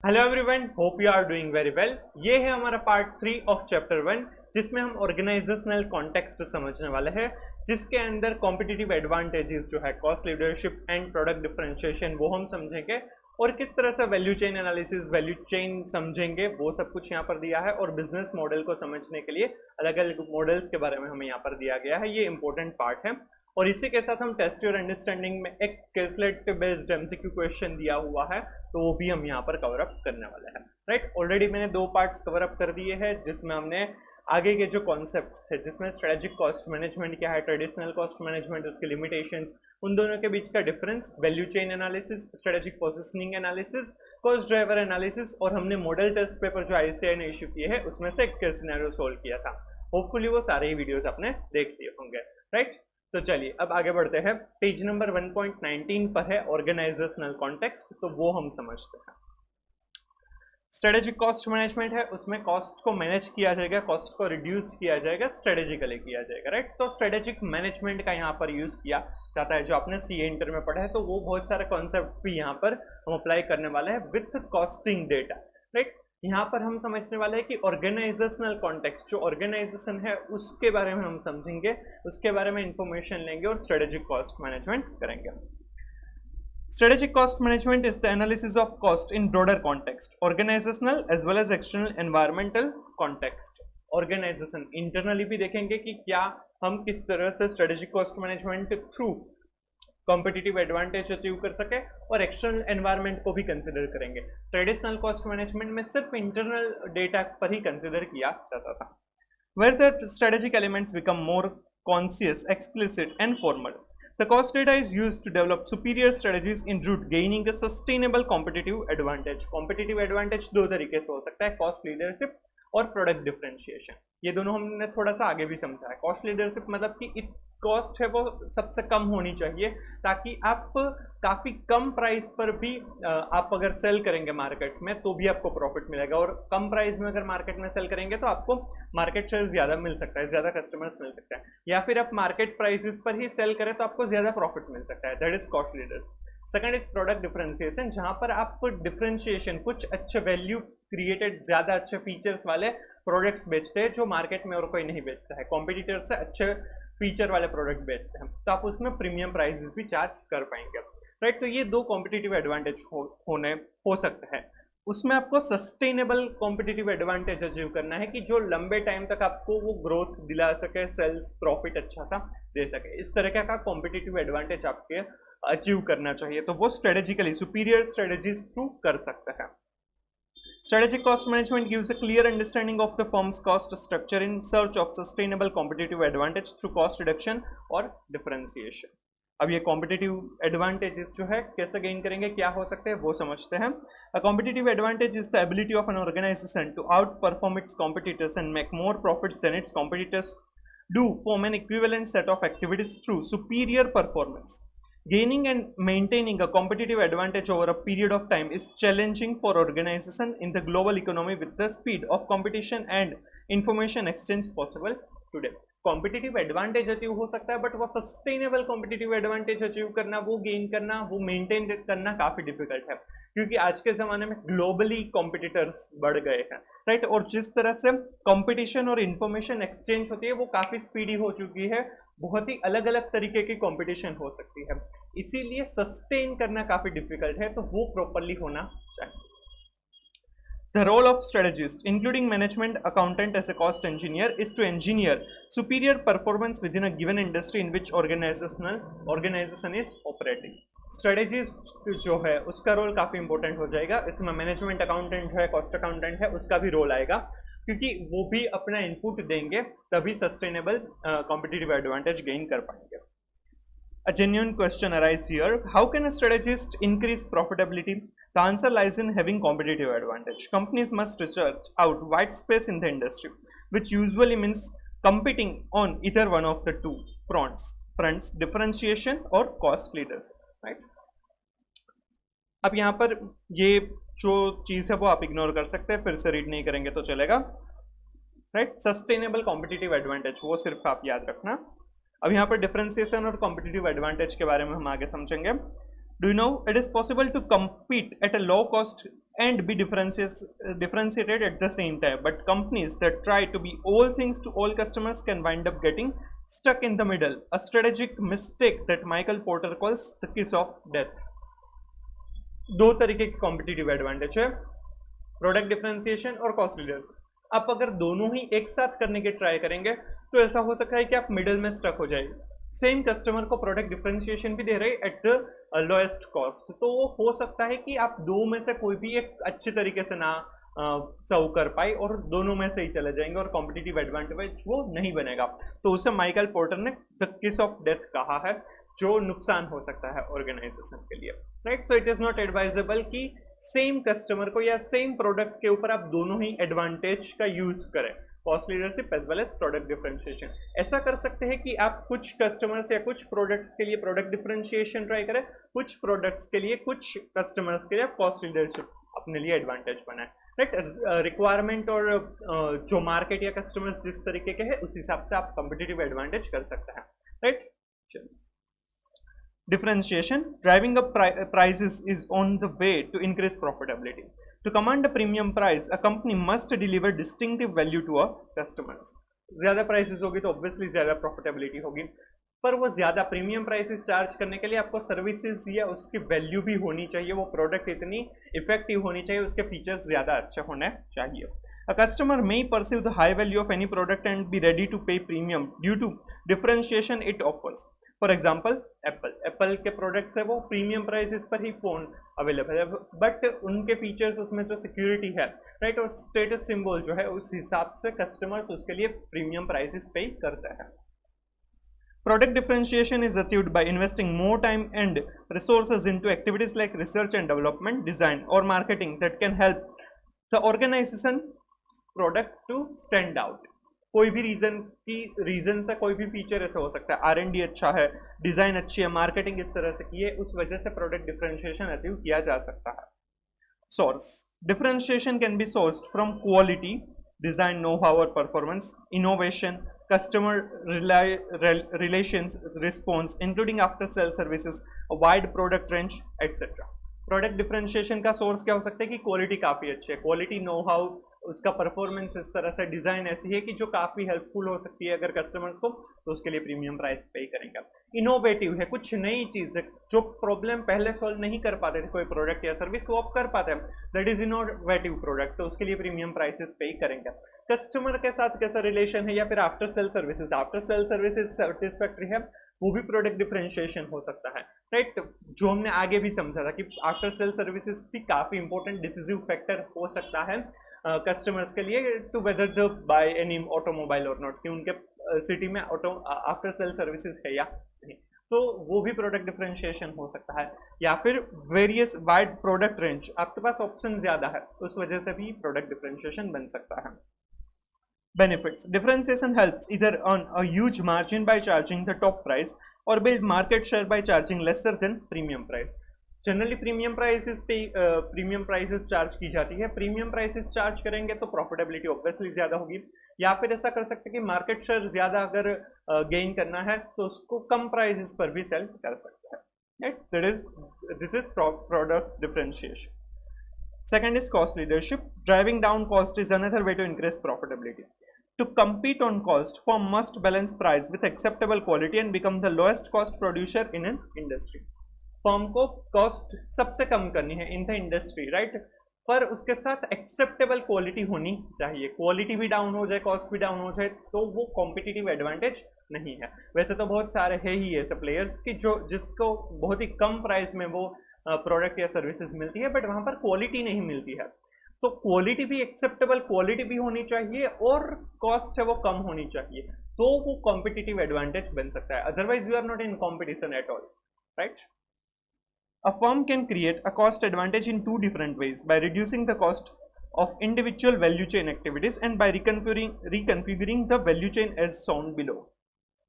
Hello everyone, hope you are doing very well. ये है हमारा पार्ट 3 ऑफ चैप्टर 1, जिसमें हम ऑर्गेनाइजेशनल कॉन्टेक्स्ट समझने वाले हैं, जिसके अंदर कॉम्पिटिटिव एडवांटेजेस जो है cost leadership and product differentiation वो हम समझेंगे, और किस तरह से value chain analysis, value chain समझेंगे वो सब कुछ यहाँ पर दिया है। और बिजनेस मॉडल को समझने के लिए अलग अलग मॉडल्स के बारे में हमें यहाँ पर दिया गया है। ये इंपॉर्टेंट पार्ट है। और इसी के साथ हम टेस्ट योर अंडरस्टैंडिंग में एक केसलेट बेस्ड एमसीक्यू क्वेश्चन दिया हुआ है, तो वो भी हम यहाँ पर कवर अप करने वाले हैं। राइट, ऑलरेडी मैंने 2 पार्ट्स कवर अप कर दिए हैं, जिसमें हमने आगे के जो कॉन्सेप्ट्स थे, जिसमें स्ट्रेटेजिक कॉस्ट मैनेजमेंट क्या है, ट्रेडिशनल कॉस्ट मैनेजमेंट, उसके लिमिटेशंस, उन दोनों के बीच का difference, value chain analysis, strategic positioning analysis, cost driver analysis, और हमने मॉडल टेस्ट पेपर जो आईसीआई ने इशू किए हैं उसमें से एक केस सिनेरियो सोल्व किया था। होपफुली वो सारे ही वीडियोस आपने देख लिए होंगे। राइट, तो चलिए अब आगे बढ़ते हैं। पेज नंबर 1.19 पर है ऑर्गेनाइजेशनल कॉन्टेक्स्ट, तो वो हम समझते हैं। स्ट्रेटेजिक कॉस्ट मैनेजमेंट है, उसमें कॉस्ट को मैनेज किया जाएगा, कॉस्ट को रिड्यूस किया जाएगा, स्ट्रेटेजिकली किया जाएगा। राइट, तो स्ट्रेटेजिक मैनेजमेंट का यहाँ पर यूज किया जाता है, जो आपने सीए इंटर में पढ़ा है, तो वो बहुत सारे कॉन्सेप्ट भी यहाँ पर हम अप्लाई करने वाले हैं विथ कॉस्टिंग डेटा। राइट, यहाँ पर हम समझने वाले हैं कि ऑर्गेनाइजेशनल कॉन्टेक्स्ट, जो ऑर्गेनाइजेशन है उसके बारे में हम समझेंगे, उसके बारे में इंफॉर्मेशन लेंगे और स्ट्रेटेजिक कॉस्ट मैनेजमेंट करेंगे। Strategic cost management is the analysis of cost in broader context, organizational as well as external environmental context. Organization internally भी देखेंगे कि क्या हम किस तरह से strategic cost management through competitive advantage achieve कर सके, और एक्सटर्नल एनवायरनमेंट को भी कंसिडर करेंगे। ट्रेडिशनल कॉस्ट मैनेजमेंट में सिर्फ इंटरनल डेटा पर ही कंसिडर किया जाता था। Where the strategic elements become more conscious, explicit and formal. The cost data is used to develop superior strategies in route gaining a sustainable competitive advantage. Competitive advantage दो तरीके से हो सकता है, कॉस्ट लीडरशिप और प्रोडक्ट डिफरेंशिएशन। ये दोनों हमने थोड़ा सा आगे भी समझा है। कॉस्ट लीडरशिप मतलब कि कॉस्ट है वो सबसे कम होनी चाहिए, ताकि आप काफ़ी कम प्राइस पर भी आप अगर सेल करेंगे मार्केट में तो भी आपको प्रॉफिट मिलेगा, और कम प्राइस में अगर मार्केट में सेल करेंगे तो आपको मार्केट शेयर ज़्यादा मिल सकता है, ज़्यादा कस्टमर्स मिल सकता है, या फिर आप मार्केट प्राइसेस पर ही सेल करें तो आपको ज़्यादा प्रॉफिट मिल सकता है। That is cost leadership. Second is product differentiation, जहाँ पर आप डिफरेंशिएशन, कुछ अच्छे वैल्यू क्रिएटेड, ज़्यादा अच्छे फीचर्स वाले प्रोडक्ट्स बेचते हैं जो मार्केट में और कोई नहीं बेचता है, कॉम्पिटिटर से अच्छे फीचर वाले प्रोडक्ट बेचते हैं, तो आप उसमें प्रीमियम प्राइसेस भी चार्ज कर पाएंगे। राइट, तो ये 2 कॉम्पिटिटिव एडवांटेज हो सकते हैं। उसमें आपको सस्टेनेबल कॉम्पिटिटिव एडवांटेज अचीव करना है कि जो लंबे टाइम तक आपको वो ग्रोथ दिला सके, सेल्स प्रॉफिट अच्छा सा दे सके, इस तरह का कॉम्पिटिटिव एडवांटेज आपके अचीव करना चाहिए, तो वो स्ट्रेटेजिकली सुपीरियर स्ट्रेटेजीज थ्रू कर सकते हैं। Strategic cost management gives a clear understanding of the firm's cost structure in search of sustainable competitive advantage through cost reduction और differentiation. अब ये competitive advantages जो है कैसे gain करेंगे, क्या हो सकते हैं वो समझते हैं। A competitive advantage is the ability of an organization to outperform its competitors and make more profits than its competitors do from an equivalent set of activities through superior performance. Gaining and maintaining a competitive advantage over a period of time is challenging for organizations in the global economy with the speed of competition and information exchange possible today. Competitive advantage achieve हो सकता है, but वो sustainable competitive advantage achieve करना, वो gain करना, वो maintain करना काफ़ी डिफिकल्ट है, क्योंकि आज के ज़माने में ग्लोबली कॉम्पिटिटर्स बढ़ गए हैं। राइट, और जिस तरह से कंपटीशन और इंफॉर्मेशन एक्सचेंज होती है वो काफ़ी स्पीडी हो चुकी है, बहुत ही अलग अलग तरीके की कंपटीशन हो सकती है, इसीलिए सस्टेन करना काफ़ी डिफिकल्ट है, तो वो प्रॉपरली होना चाहिए। The role of strategist, including management accountant as a cost engineer, is to engineer superior performance within a given industry in which organization is operating. Strategist जो है उसका रोल काफ़ी इंपॉर्टेंट हो जाएगा, इसमें मैनेजमेंट अकाउंटेंट जो है, कॉस्ट अकाउंटेंट है, उसका भी रोल आएगा, क्योंकि वो भी अपना इनपुट देंगे तभी सस्टेनेबल कॉम्पिटिटिव एडवांटेज गेन कर पाएंगे। A genuine question arises here: how can a strategist increase profitability? The answer lies in having competitive advantage. Companies must research out white space in the industry, which usually means competing on either one of the two fronts, differentiation or cost leaders. Right? अब यहाँ पर ये जो चीज़ है वो आप ignore कर सकते हैं, फिर से रीड नहीं करेंगे तो चलेगा। राइट, सस्टेनेबल कॉम्पिटिटिव एडवांटेज वो सिर्फ आप याद रखना। अब यहाँ पर डिफरेंशिएशन और कॉम्पिटिटिव एडवांटेज के बारे में हम आगे समझेंगे। Do you know it is possible to compete at a low cost and be differentiated at the same time. But companies that try to be all things to all customers can wind up getting stuck in the middle, a strategic mistake that Michael Porter calls the kiss of death. दो तरीके की competitive advantage है, product differentiation और cost leadership. आप अगर दोनों ही एक साथ करने के ट्राई करेंगे तो ऐसा हो सकता है कि आप मिडिल में स्टक हो जाएंगे। सेम कस्टमर को प्रोडक्ट डिफरेंशिएशन भी दे रहे एट द लोएस्ट कॉस्ट, तो हो सकता है कि आप दो में से कोई भी एक अच्छी तरीके से ना सर्व कर पाए और दोनों में से ही चले जाएंगे और कॉम्पिटिटिव एडवांटेज वो नहीं बनेगा। तो उसे माइकल पोर्टर ने द किस ऑफ डेथ कहा है, जो नुकसान हो सकता है ऑर्गेनाइजेशन के लिए, right. So it is not advisable कि सेम कस्टमर को या सेम प्रोडक्ट के ऊपर आप दोनों ही एडवांटेज का यूज करें, cost leadership as well as product differentiation. ऐसा कर सकते हैं कि आप कुछ कस्टमर्स या कुछ प्रोडक्ट्स के लिए प्रोडक्ट डिफरेंशिएशन ट्राई करें, कुछ प्रोडक्ट्स के लिए, कुछ कस्टमर्स के लिए आप कॉस्ट लीडरशिप अपने लिए एडवांटेज बनाए, राइट। रिक्वायरमेंट और जो मार्केट या कस्टमर्स जिस तरीके के हैं उस हिसाब से आप कॉम्पिटिटिव एडवांटेज कर सकते हैं, right. Differentiation, driving up prices is on the way to increase profitability. To command a premium price, a company must deliver distinctive value to our customers. ज़्यादा प्राइसेस होगी तो ऑब्वियसली ज़्यादा प्रॉफिटेबिलिटी होगी, पर वो ज़्यादा प्रीमियम प्राइसेस चार्ज करने के लिए आपको सर्विसेज या उसकी वैल्यू भी होनी चाहिए, वो प्रोडक्ट इतनी इफेक्टिव होनी चाहिए, उसके फीचर्स ज़्यादा अच्छे होने चाहिए। A customer may perceive the high value of any product and be ready to pay premium due to differentiation it offers. For example Apple के प्रोडक्ट्स है वो प्रीमियम प्राइसेस पर ही फोन अवेलेबल है, बट उनके फीचर्स, उसमें जो security है, right, और स्टेटस सिंबल जो है उस हिसाब से कस्टमर्स उसके लिए प्रीमियम प्राइसेस पे करते हैं। Product differentiation is achieved by investing more time and resources into activities like research and development, design or marketing that can help the organization product to stand out. कोई भी reason से कोई भी feature ऐसा हो सकता है, R&D अच्छा है, डिजाइन अच्छी है, मार्केटिंग इस तरह से की है, उस वजह से प्रोडक्ट डिफरेंशिएशन अचीव किया जा सकता है। Source differentiation can be sourced from quality, design, know how और performance, innovation, customer relations, response including after sale services, wide product range etcetera. Product differentiation का सोर्स क्या हो सकता है कि क्वालिटी काफ़ी अच्छी है, क्वालिटी, नो हाउ, उसका परफॉर्मेंस इस तरह से, डिज़ाइन ऐसी है कि जो काफ़ी हेल्पफुल हो सकती है अगर कस्टमर्स को, तो उसके लिए प्रीमियम प्राइस पे करेंगे। इनोवेटिव है, कुछ नई चीज़ है, जो प्रॉब्लम पहले सॉल्व नहीं कर पाते थे कोई प्रोडक्ट या सर्विस, वो अब कर पाते हैं, दैट इज इनोवेटिव प्रोडक्ट, तो उसके लिए प्रीमियम प्राइसेस पे करेंगे। कस्टमर के साथ कैसा रिलेशन है या फिर आफ्टर सेल सर्विसेज सेटिस्फैक्ट्री है, वो भी प्रोडक्ट डिफरेंशिएशन हो सकता है, राइट। जो हमने आगे भी समझा था कि आफ्टर सेल सर्विसेज भी काफ़ी इंपॉर्टेंट डिसिसिव फैक्टर हो सकता है कस्टमर्स के लिए to whether the buy any automobile or not, कि उनके सिटी में आफ्टर सेल सर्विसेज है या नहीं, तो वो भी प्रोडक्ट डिफरेंशिएशन हो सकता है। या फिर वेरियस वाइड प्रोडक्ट रेंज, आपके पास ऑप्शन ज़्यादा है, उस वजह से भी प्रोडक्ट डिफरेंशिएशन बन सकता है। Benefits. Differentiation helps either earn a huge margin by charging the top price or build market share by charging lesser than premium price. Generally premium prices charge की जाती है, प्रीमियम प्राइसेस चार्ज करेंगे तो profitability obviously ज़्यादा होगी, या फिर ऐसा कर सकते हैं कि मार्केट शेयर ज़्यादा अगर गेन करना है तो उसको कम प्राइसेस पर भी सेल कर सकते हैं, right. This is product differentiation. Second is cost leadership. Driving down cost is another way to increase profitability. To compete on cost, firm must balance price with acceptable quality and become the lowest cost producer in an industry. Firm को cost सबसे कम करनी है in the industry, right, पर उसके साथ acceptable quality होनी चाहिए। Quality भी डाउन हो जाए, कॉस्ट भी डाउन हो जाए, तो वो कॉम्पिटिटिव एडवांटेज नहीं है। वैसे तो बहुत सारे है ही ऐसे प्लेयर्स कि जिसको बहुत ही कम प्राइस में वो प्रोडक्ट या सर्विसेज मिलती है, बट वहाँ पर क्वालिटी नहीं मिलती है, तो क्वालिटी भी एक्सेप्टेबल क्वालिटी भी होनी चाहिए और कॉस्ट है वो कम होनी चाहिए, तो वो कॉम्पिटिटिव एडवांटेज बन सकता है। Otherwise you are not in competition at all, right. A firm can create a cost advantage in two different ways: by reducing the cost of individual value chain activities and by reconfiguring the value chain as shown below.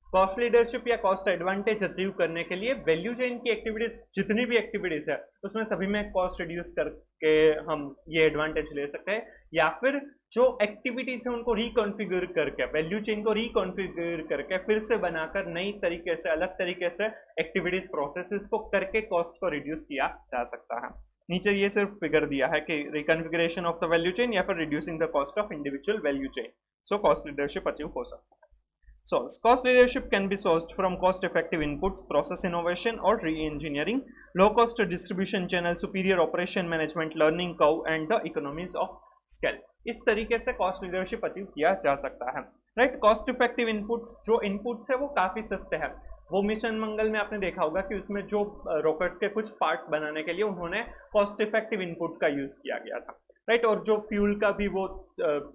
Cost leadership या cost advantage achieve करने के लिए value chain की activities, जितनी भी activities है उसमें सभी में कॉस्ट रिड्यूस करके हम ये एडवांटेज ले सकते हैं, या फिर जो एक्टिविटीज है उनको रिकॉन्फ़िगर करके, वैल्यू चेन को रिकॉन्फ़िगर करके फिर से बनाकर नई तरीके से, अलग तरीके से एक्टिविटीज प्रोसेसेस को करके कॉस्ट को रिड्यूस किया जा सकता है। नीचे ये सिर्फ फिगर दिया है कि रिकॉन्फिगरेशन ऑफ द वैल्यू चेन या फिर reducing the cost of individual value chain, so cost leadership achieve हो सकता है. So, cost leadership can be sourced from cost-effective inputs, process innovation, or re-engineering, low-cost distribution channel, superior operation management, learning curve, and the economies of scale. इस तरीके से cost leadership achieve किया जा सकता है. राइट, कॉस्ट इफेक्टिव इनपुट्स, जो inputs है वो काफ़ी सस्ते हैं. वो मिशन मंगल में आपने देखा होगा कि उसमें जो रॉकेट्स के कुछ पार्ट्स बनाने के लिए उन्होंने कॉस्ट इफेक्टिव इनपुट का यूज़ किया गया था. राइट, और जो फ्यूल का भी वो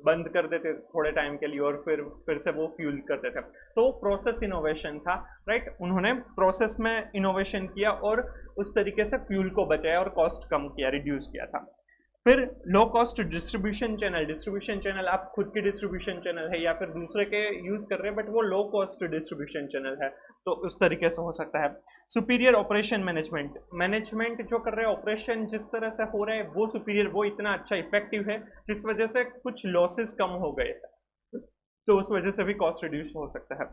बंद कर देते थोड़े टाइम के लिए और फिर से वो फ्यूल कर देते, तो प्रोसेस इनोवेशन था. राइट, उन्होंने प्रोसेस में इनोवेशन किया और उस तरीके से फ्यूल को बचाया और कॉस्ट कम किया, रिड्यूस किया था. फिर लो कॉस्ट डिस्ट्रीब्यूशन चैनल आप खुद की डिस्ट्रीब्यूशन चैनल है या फिर दूसरे के यूज कर रहे हैं बट वो लो कॉस्ट डिस्ट्रीब्यूशन चैनल है, तो उस तरीके से हो सकता है. सुपीरियर ऑपरेशन मैनेजमेंट जो कर रहे हैं, ऑपरेशन जिस तरह से हो रहा है वो सुपीरियर, वो इतना अच्छा इफेक्टिव है जिस वजह से कुछ लॉसेस कम हो गए, तो उस वजह से भी कॉस्ट रिड्यूस हो सकता है.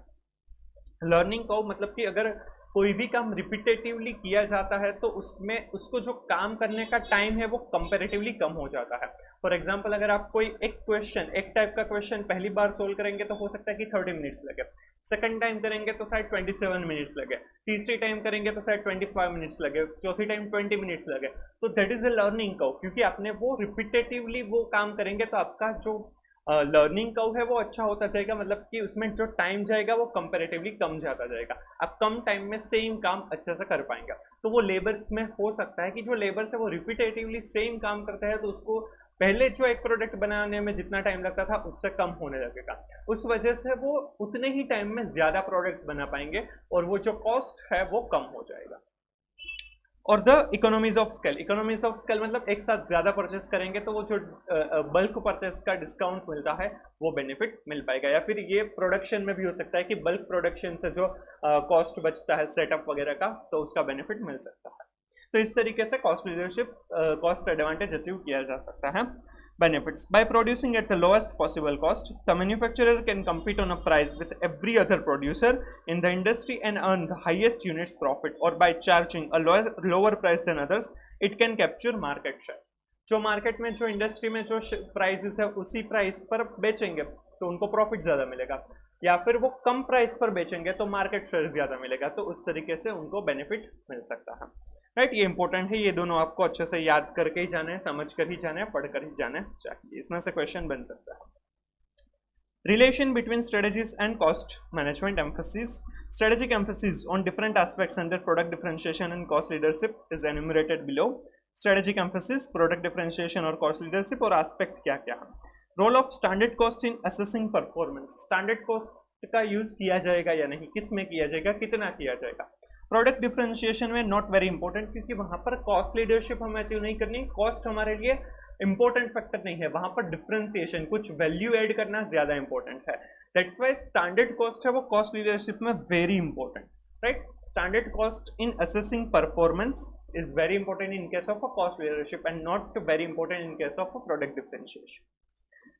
लर्निंग को मतलब कि अगर कोई भी काम रिपीटेटिवली किया जाता है तो उसमें उसको जो काम करने का टाइम है वो कंपैरेटिवली कम हो जाता है. फॉर एग्जांपल, अगर आप कोई एक टाइप का क्वेश्चन पहली बार सोल्व करेंगे तो हो सकता है कि 30 मिनट्स लगे, सेकंड टाइम करेंगे तो शायद 27 मिनट्स लगे, तीसरी टाइम करेंगे तो शायद 25 मिनट्स लगे, चौथी टाइम 20 मिनट्स लगे. तो that is a learning curve, क्योंकि आपने वो रिपीटेटिवली वो काम करेंगे तो आपका जो लर्निंग कर्व है वो अच्छा होता जाएगा, मतलब कि उसमें जो टाइम जाएगा वो कंपैरेटिवली कम जाता जाएगा. आप कम टाइम में सेम काम अच्छे से कर पाएंगे. तो वो लेबर्स में हो सकता है कि जो लेबर्स है वो रिपीटेटिवली सेम काम करते हैं तो उसको पहले जो एक प्रोडक्ट बनाने में जितना टाइम लगता था उससे कम होने लगेगा. उस वजह से वो उतने ही टाइम में ज्यादा प्रोडक्ट्स बना पाएंगे और वो जो कॉस्ट है वो कम हो जाएगा. और द इकोनॉमीज ऑफ स्केल मतलब एक साथ ज्यादा परचेस करेंगे तो वो जो बल्क परचेस का डिस्काउंट मिलता है वो बेनिफिट मिल पाएगा. या फिर ये प्रोडक्शन में भी हो सकता है कि बल्क प्रोडक्शन से जो कॉस्ट बचता है सेटअप वगैरह का, तो उसका बेनिफिट मिल सकता है. तो इस तरीके से cost leadership, cost advantage achieve किया जा सकता है. Benefits: by producing at the lowest possible cost, the manufacturer can compete on a price with every other producer in the industry and earn the highest units profit, or by charging a lower price than others, it can capture market share. जो market में जो industry में जो prices है उसी price पर बेचेंगे तो उनको प्रॉफिट ज़्यादा मिलेगा, या फिर वो कम प्राइस पर बेचेंगे तो मार्केट शेयर ज़्यादा मिलेगा, तो उस तरीके से उनको बेनिफिट मिल सकता है. राइट, ये इंपॉर्टेंट है, ये दोनों आपको अच्छे से याद करके ही जाना है, समझ कर ही जाना है, पढ़ कर ही जाना चाहिए. इसमें से क्वेश्चन बन सकता है. Relation between strategies and cost management emphasis. Strategic emphasis on different aspects under product differentiation and cost leadership is enumerated below. Strategic emphasis, product differentiation और cost leadership और aspect क्या क्या है. Role of standard cost in assessing performance. Standard cost का use किया जाएगा या नहीं, किस में किया जाएगा, कितना किया जाएगा. प्रोडक्ट डिफरेंशिएशन में नॉट वेरी इंपॉर्टेंट, क्योंकि वहां पर कॉस्ट लीडरशिप हमें अचीव नहीं करनी, कॉस्ट हमारे लिए इंपॉर्टेंट फैक्टर नहीं है, वहां पर डिफरेंशिएशन, कुछ वैल्यू ऐड करना ज्यादा इंपॉर्टेंट है. दैट्स वाई स्टैंडर्ड कॉस्ट है वो कॉस्ट लीडरशिप में very important. Right, standard cost in assessing performance is very important in case of a cost leadership and not very important in case of a product differentiation.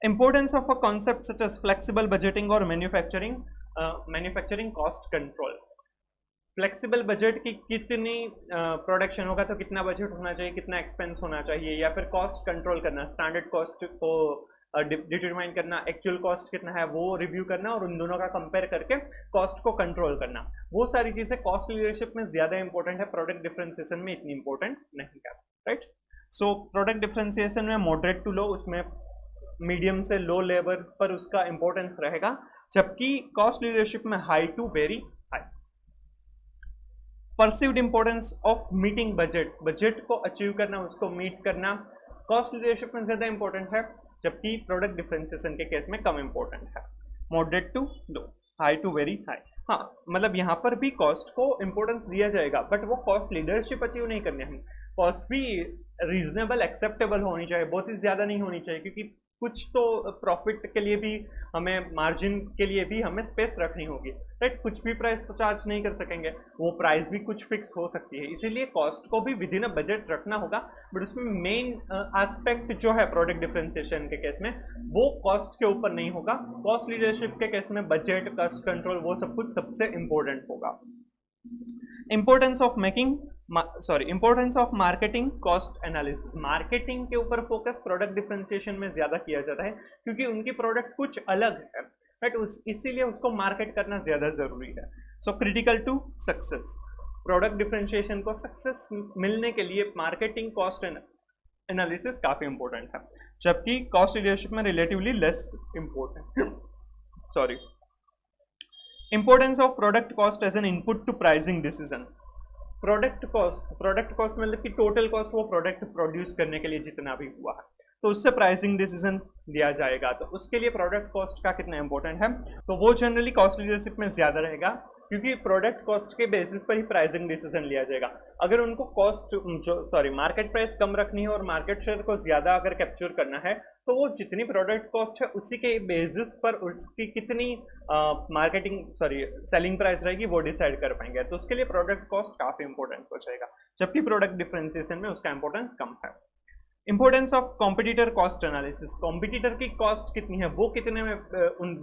Importance of a concept such as flexible budgeting or manufacturing cost control. Flexible budget की कितनी production होगा तो कितना budget होना चाहिए, कितना expense होना चाहिए, या फिर कॉस्ट कंट्रोल करना, स्टैंडर्ड कॉस्ट को डिटरमाइन करना, एक्चुअल कॉस्ट कितना है वो रिव्यू करना और उन दोनों का कंपेयर करके कॉस्ट को कंट्रोल करना, वो सारी चीजें कॉस्ट लीडरशिप में ज्यादा इंपॉर्टेंट है, प्रोडक्ट डिफरेंशिएशन में इतनी इंपॉर्टेंट नहीं है. राइट, सो प्रोडक्ट डिफरेंशिएशन में मॉडरेट टू लो, उसमें मीडियम से लो लेवल पर उसका इंपॉर्टेंस रहेगा, जबकि कॉस्ट लीडरशिप में high to very high. Perceived importance of meeting budgets, budget को अचीव करना, उसको मीट करना कॉस्ट लीडरशिप में ज्यादा इंपॉर्टेंट है, जबकि प्रोडक्ट डिफरेंशिएशन के केस में कम इंपॉर्टेंट है. Moderate to low, high to very high. हाँ, मतलब यहाँ पर भी कॉस्ट को इंपॉर्टेंस दिया जाएगा, बट वो कॉस्ट लीडरशिप अचीव नहीं करनी है. कॉस्ट भी रीजनेबल एक्सेप्टेबल होनी चाहिए, बहुत ही ज्यादा नहीं होनी चाहिए, क्योंकि कुछ तो प्रॉफिट के लिए भी हमें, मार्जिन के लिए भी हमें स्पेस रखनी होगी. राइट, कुछ भी प्राइस तो चार्ज नहीं कर सकेंगे, वो प्राइस भी कुछ फिक्स हो सकती है, इसीलिए कॉस्ट को भी विद इन अ बजट रखना होगा. बट उसमें मेन एस्पेक्ट जो है प्रोडक्ट डिफरेंशिएशन के केस में वो कॉस्ट के ऊपर नहीं होगा, कॉस्ट लीडरशिप के केस में बजट, कॉस्ट कंट्रोल, वो सब कुछ सबसे इंपॉर्टेंट होगा. Importance of making importance of marketing cost analysis. Marketing के ऊपर फोकस प्रोडक्ट डिफरेंशिएशन में ज्यादा किया जाता है क्योंकि उनकी प्रोडक्ट कुछ अलग है, राइट, इसीलिए उसको मार्केट करना ज्यादा जरूरी है। So critical to success, product differentiation को सक्सेस मिलने के लिए मार्केटिंग कॉस्ट एनालिसिस काफी इंपॉर्टेंट है, जबकि कॉस्ट लीडरशिप में relatively less important. Sorry. Importance of product cost as an input to pricing decision. Product cost मतलब कि टोटल कॉस्ट वो प्रोडक्ट प्रोड्यूस करने के लिए जितना भी हुआ है, तो उससे प्राइसिंग डिसीजन लिया जाएगा। तो उसके लिए प्रोडक्ट कॉस्ट का कितना इंपॉर्टेंट है, तो वो जनरली कॉस्ट लीडरशिप में ज्यादा रहेगा क्योंकि प्रोडक्ट कॉस्ट के बेसिस पर ही प्राइसिंग डिसीजन लिया जाएगा। अगर उनको मार्केट प्राइस कम रखनी है और मार्केट शेयर को ज्यादा अगर कैप्चर करना है, तो वो जितनी प्रोडक्ट कॉस्ट है उसी के बेसिस पर उसकी कितनी सेलिंग प्राइस रहेगी वो डिसाइड कर पाएंगे। तो उसके लिए प्रोडक्ट कॉस्ट काफी इंपॉर्टेंट हो जाएगा, जबकि प्रोडक्ट डिफरेंशिएशन में उसका इंपॉर्टेंस कम है। Importance of competitor cost analysis. Competitor की कॉस्ट कितनी है, वो कितने में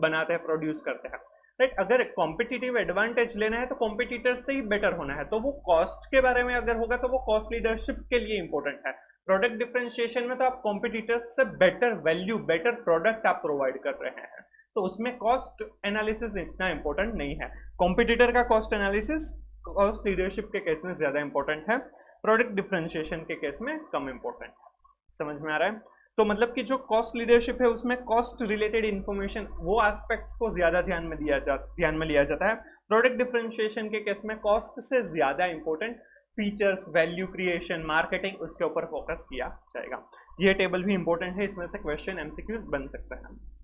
बनाते हैं, प्रोड्यूस करते हैं, राइट। अगर कॉम्पिटिटिव एडवांटेज लेना है तो कॉम्पिटिटर से ही बेटर होना है, तो वो कॉस्ट के बारे में अगर होगा तो वो कॉस्ट लीडरशिप के लिए इंपॉर्टेंट है। प्रोडक्ट डिफरेंशिएशन में तो आप कॉम्पिटिटर्स से बेटर वैल्यू, बेटर प्रोडक्ट आप प्रोवाइड कर रहे हैं, तो उसमें कॉस्ट एनालिसिस इतना इंपॉर्टेंट नहीं है। कॉम्पिटिटर का कॉस्ट एनालिसिस कॉस्ट लीडरशिप के केस में ज्यादा इंपॉर्टेंट है, प्रोडक्ट डिफरेंशिएशन के केस में कम इंपॉर्टेंट है। समझ में आ रहा है? तो मतलब कि जो कॉस्ट लीडरशिप है उसमें कॉस्ट रिलेटेड इंफॉर्मेशन, वो एस्पेक्ट्स को ज्यादा ध्यान में लिया जाता है। प्रोडक्ट डिफरेंशिएशन के केस में कॉस्ट से ज्यादा important features, value creation, marketing, उसके ऊपर फोकस किया जाएगा। ये टेबल भी इंपॉर्टेंट है, इसमें से क्वेश्चन एमसीक्यू बन सकता है।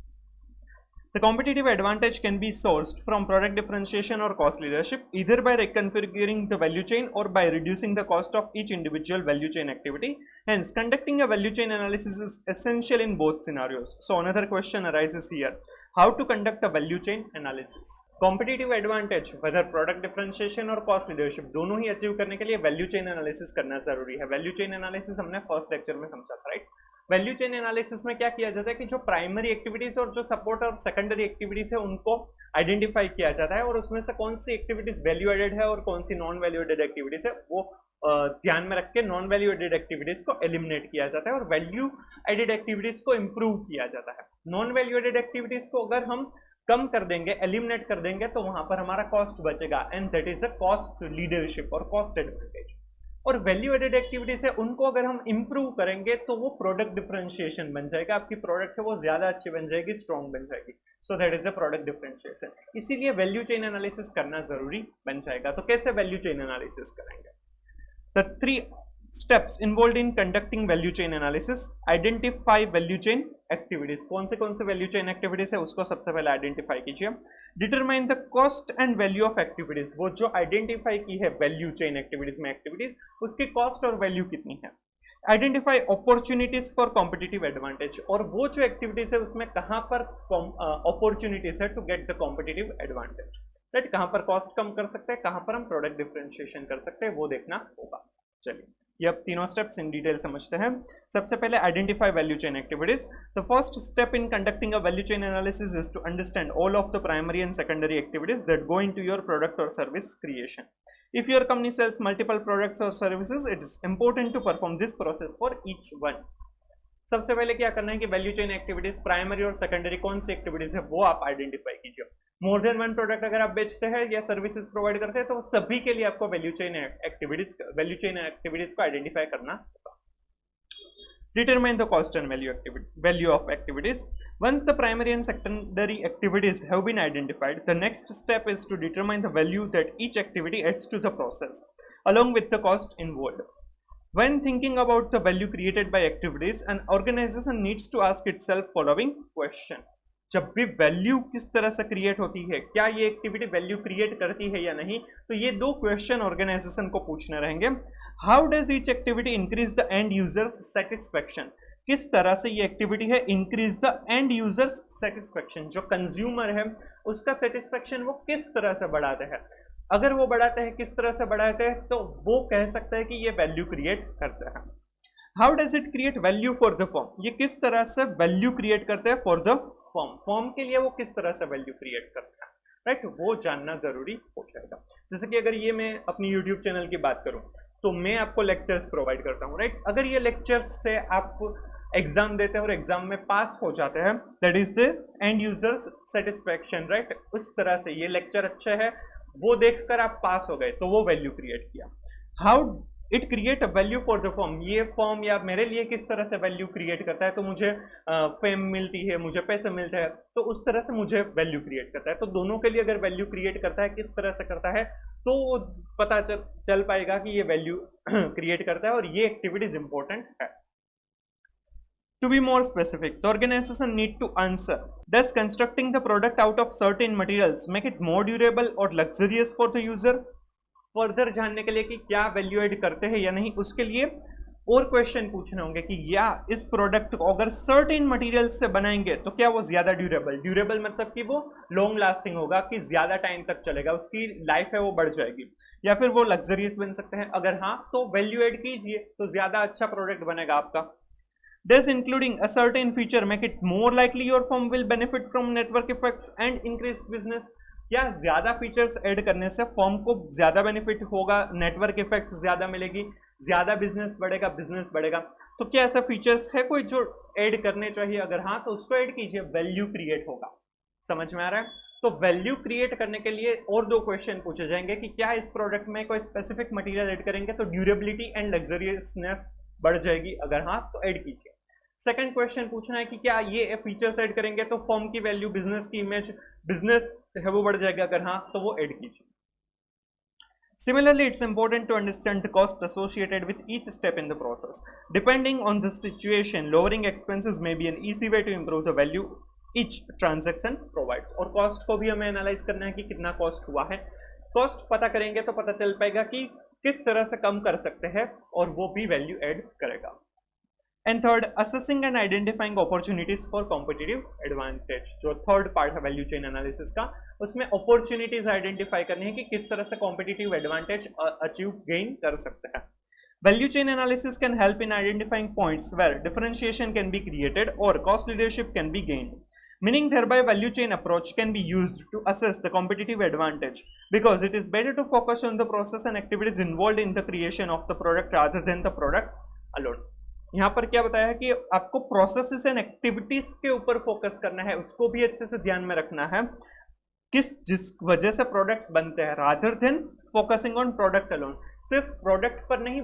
The competitive advantage can be sourced from product differentiation or cost leadership, either by reconfiguring the value chain or by reducing the cost of each individual value chain activity. Hence, conducting a value chain analysis is essential in both scenarios. So, another question arises here. How to conduct a value chain analysis? Competitive advantage, whether product differentiation or cost leadership, दोनों ही achieve करने के लिए value chain analysis करना जरूरी है। Value chain analysis हमने first lecture में समझा था, राइट। वैल्यू चेन एनालिसिस में क्या किया जाता है कि जो प्राइमरी एक्टिविटीज और जो सपोर्ट और सेकेंडरी एक्टिविटीज है उनको आइडेंटिफाई किया जाता है, और उसमें से कौन सी एक्टिविटीज वैल्यू एडेड है और कौन सी नॉन वैल्यू एडेड एक्टिविटीज है वो ध्यान में रख के नॉन वैल्यू एडेड एक्टिविटीज को एलिमिनेट किया जाता है और वैल्यू एडेड एक्टिविटीज को इंप्रूव किया जाता है। नॉन वैल्यू एडेड एक्टिविटीज को अगर हम कम कर देंगे, एलिमिनेट कर देंगे, तो वहां पर हमारा कॉस्ट बचेगा, and that is a cost leadership और कॉस्ट एडवांटेज। और वैल्यू एडेड एक्टिविटीज है उनको अगर हम इंप्रूव करेंगे तो वो प्रोडक्ट डिफरेंशिएशन बन जाएगा, आपकी प्रोडक्ट है वो ज्यादा अच्छी बन जाएगी, स्ट्रॉन्ग बन जाएगी। So that is a product differentiation. इसीलिए वैल्यू चेन एनालिसिस करना जरूरी बन जाएगा। तो कैसे वैल्यू चेन एनालिसिस करेंगे? The 3 steps involved in conducting value chain analysis. Identify value chain activities. कौन से वैल्यू चेन एक्टिविटीज है उसको सबसे पहले आइडेंटिफाई कीजिए। Determine the cost and value of activities. वो जो आइडेंटिफाई की है वैल्यू चेन एक्टिविटीज में एक्टिविटीज, उसकी कॉस्ट और वैल्यू कितनी है। Identify opportunities for competitive advantage. और वो जो एक्टिविटीज है उसमें कहां पर अपॉर्चुनिटीज है to get the competitive advantage, right. कहां पर कॉस्ट कम कर सकते हैं, कहां पर हम प्रोडक्ट डिफरेंशिएशन कर सकते हैं, वो देखना होगा। चलिए ये अब तीनों स्टेप्स इन डिटेल समझते हैं। सबसे पहले identify value chain activities. The first step in conducting a value chain analysis is to understand all of the primary and secondary activities that go into your product और service creation. If your company sells multiple products or services, it is important to perform this process for each one. सबसे पहले क्या करना है कि value chain activities primary और secondary कौन सी activities है वो आप आइडेंटिफाई कीजिए। मोर देन वन प्रोडक्ट अगर आप बेचते हैं या सर्विसेज प्रोवाइड करते हैं तो सभी के लिए आपको वैल्यू चेन एक्टिविटीज को आइडेंटिफाई करना होगा। Determine the cost and value of activities. Once the primary and secondary activities have been identified, the next step is to determine the value that each activity adds to the process, along with the cost involved. When thinking about the value created by activities, an organization needs to ask itself following question. जब भी value किस तरह से create होती है, क्या ये activity value create करती है या नहीं, तो ये 2 क्वेश्चन ऑर्गेनाइजेशन को पूछने रहेंगे। How does each activity increase the end users satisfaction. किस तरह से ये एक्टिविटी है increase the end users satisfaction, जो कंज्यूमर है उसका सेटिस्फेक्शन वो किस तरह से बढ़ाते हैं। अगर वो बढ़ाते हैं, किस तरह से बढ़ाते हैं, तो वो कह सकता है कि ये वैल्यू क्रिएट करता है। How does it create value for the firm. ये किस तरह से वैल्यू क्रिएट करते हैं फॉर द फॉर्म के लिए वो किस तरह से वैल्यू क्रिएट करता है, राइट। वो जानना जरूरी हो जाएगा। जैसे कि अगर ये मैं अपनी यूट्यूब चैनल की बात करूं तो मैं आपको लेक्चर्स प्रोवाइड करता हूँ, राइट। अगर ये लेक्चर्स से आप एग्जाम देते हैं और एग्जाम में पास हो जाते हैं, that is the end users satisfaction, right. उस तरह से ये लेक्चर अच्छे है, वो देखकर आप पास हो गए तो वो वैल्यू क्रिएट किया। How it create a value for the form, ये फॉर्म या मेरे लिए किस तरह से वैल्यू क्रिएट करता है, तो मुझे फेम मिलती है, मुझे पैसे मिलते हैं, तो उस तरह से मुझे वैल्यू क्रिएट करता है। तो दोनों के लिए अगर वैल्यू क्रिएट करता है किस तरह से करता है, तो पता चल पाएगा कि ये वैल्यू क्रिएट करता है और ये एक्टिविटीज इंपॉर्टेंट है। To be more specific, the organization need to answer, does constructing the product out of certain materials make it more durable or luxurious for the user? Further जानने के लिए कि क्या वैल्यू एड करते हैं या नहीं, उसके लिए और क्वेश्चन पूछने होंगे कि या इस प्रोडक्ट को अगर सर्टेन मटेरियल्स से बनाएंगे तो क्या वो ज्यादा ड्यूरेबल मतलब कि वो लॉन्ग लास्टिंग होगा, कि ज्यादा टाइम तक चलेगा, उसकी लाइफ है वो बढ़ जाएगी, या फिर वो लग्जरियस बन सकते हैं। अगर हाँ तो वैल्यू एड कीजिए तो ज्यादा अच्छा प्रोडक्ट बनेगा आपका। Does including a certain feature make it more likely your firm will benefit from network effects and increased business? क्या ज्यादा फीचर्स ऐड करने से फर्म को ज्यादा बेनिफिट होगा, नेटवर्क इफेक्ट्स ज्यादा मिलेगी, ज्यादा बिजनेस बढ़ेगा। तो क्या ऐसा फीचर्स है कोई जो ऐड करने चाहिए? अगर हाँ तो उसको ऐड कीजिए, वैल्यू क्रिएट होगा। समझ में आ रहा है? तो वैल्यू क्रिएट करने के लिए और दो क्वेश्चन पूछे जाएंगे कि क्या इस प्रोडक्ट में कोई स्पेसिफिक मटेरियल ऐड करेंगे तो ड्यूरेबिलिटी एंड लग्जरियसनेस बढ़ जाएगी, अगर हाँ तो ऐड कीजिए। सेकंड क्वेश्चन पूछना है कि क्या ये फीचर्स ऐड करेंगे तो फर्म की वैल्यू, बिजनेस की इमेज, बिजनेस है वो बढ़ जाएगा, अगर हाँ तो वो ऐड कीजिए। Similarly, it's important to understand the cost associated with each step in the process. Depending on the situation, lowering expenses may be an easy way to improve the value each transaction provides. और cost को भी हमें analyse करना है कि कितना cost हुआ है। कॉस्ट पता करेंगे तो पता चल पाएगा कि किस तरह से कम कर सकते हैं और वो भी वैल्यू ऐड करेगा। And third, assessing and identifying opportunities for competitive advantage. जो थर्ड पार्ट है वैल्यू चेन एनालिसिस का, उसमें अपॉर्चुनिटीज आइडेंटिफाई करनी है कि किस तरह से कॉम्पिटिटिव एडवांटेज अचीव गेन कर सकते हैं। Value chain analysis can help in identifying points where differentiation can be created और cost leadership can be gained, meaning thereby value chain approach can be used to assess the competitive advantage because it is better to focus on the process and activities involved in the creation of the product rather than the products alone. यहाँ पर क्या बताया है कि आपको processes and activities के ऊपर focus करना है, उसको भी अच्छे से ध्यान में रखना है, जिस वजह से प्रोडक्ट्स बनते हैं, rather than focusing on product alone. सिर्फ प्रोडक्ट पर नहीं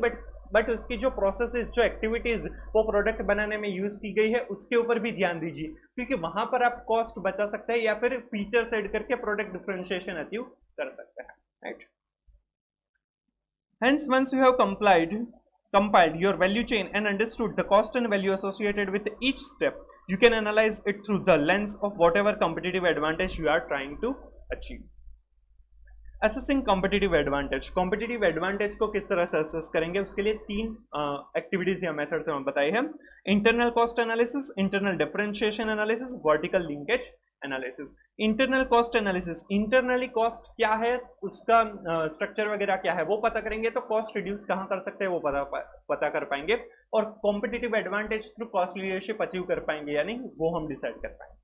बट उसकी जो प्रोसेसेस, जो एक्टिविटीज वो प्रोडक्ट बनाने में यूज की गई है उसके ऊपर भी ध्यान दीजिए, क्योंकि वहां पर आप कॉस्ट बचा सकते हैं या फिर फीचर्स ऐड करके प्रोडक्ट डिफरेंशिएशन अचीव कर सकते हैं, right. Hence, once you have compiled your value chain and understood the cost and value associated with each step, you can analyze it through the lens of whatever competitive advantage you are trying to achieve. Assessing competitive advantage, competitive advantage को किस तरह से assess करेंगे, उसके लिए तीन activities या methods हम बताए हैं। Internal cost analysis, internal differentiation analysis, vertical linkage analysis. Internal cost analysis, internally cost क्या है, उसका स्ट्रक्चर वगैरह क्या है वो पता करेंगे तो कॉस्ट रिड्यूस कहाँ कर सकते हैं वो पता कर पाएंगे, और competitive advantage through cost leadership achieve कर पाएंगे या नहीं वो हम डिसाइड कर पाएंगे।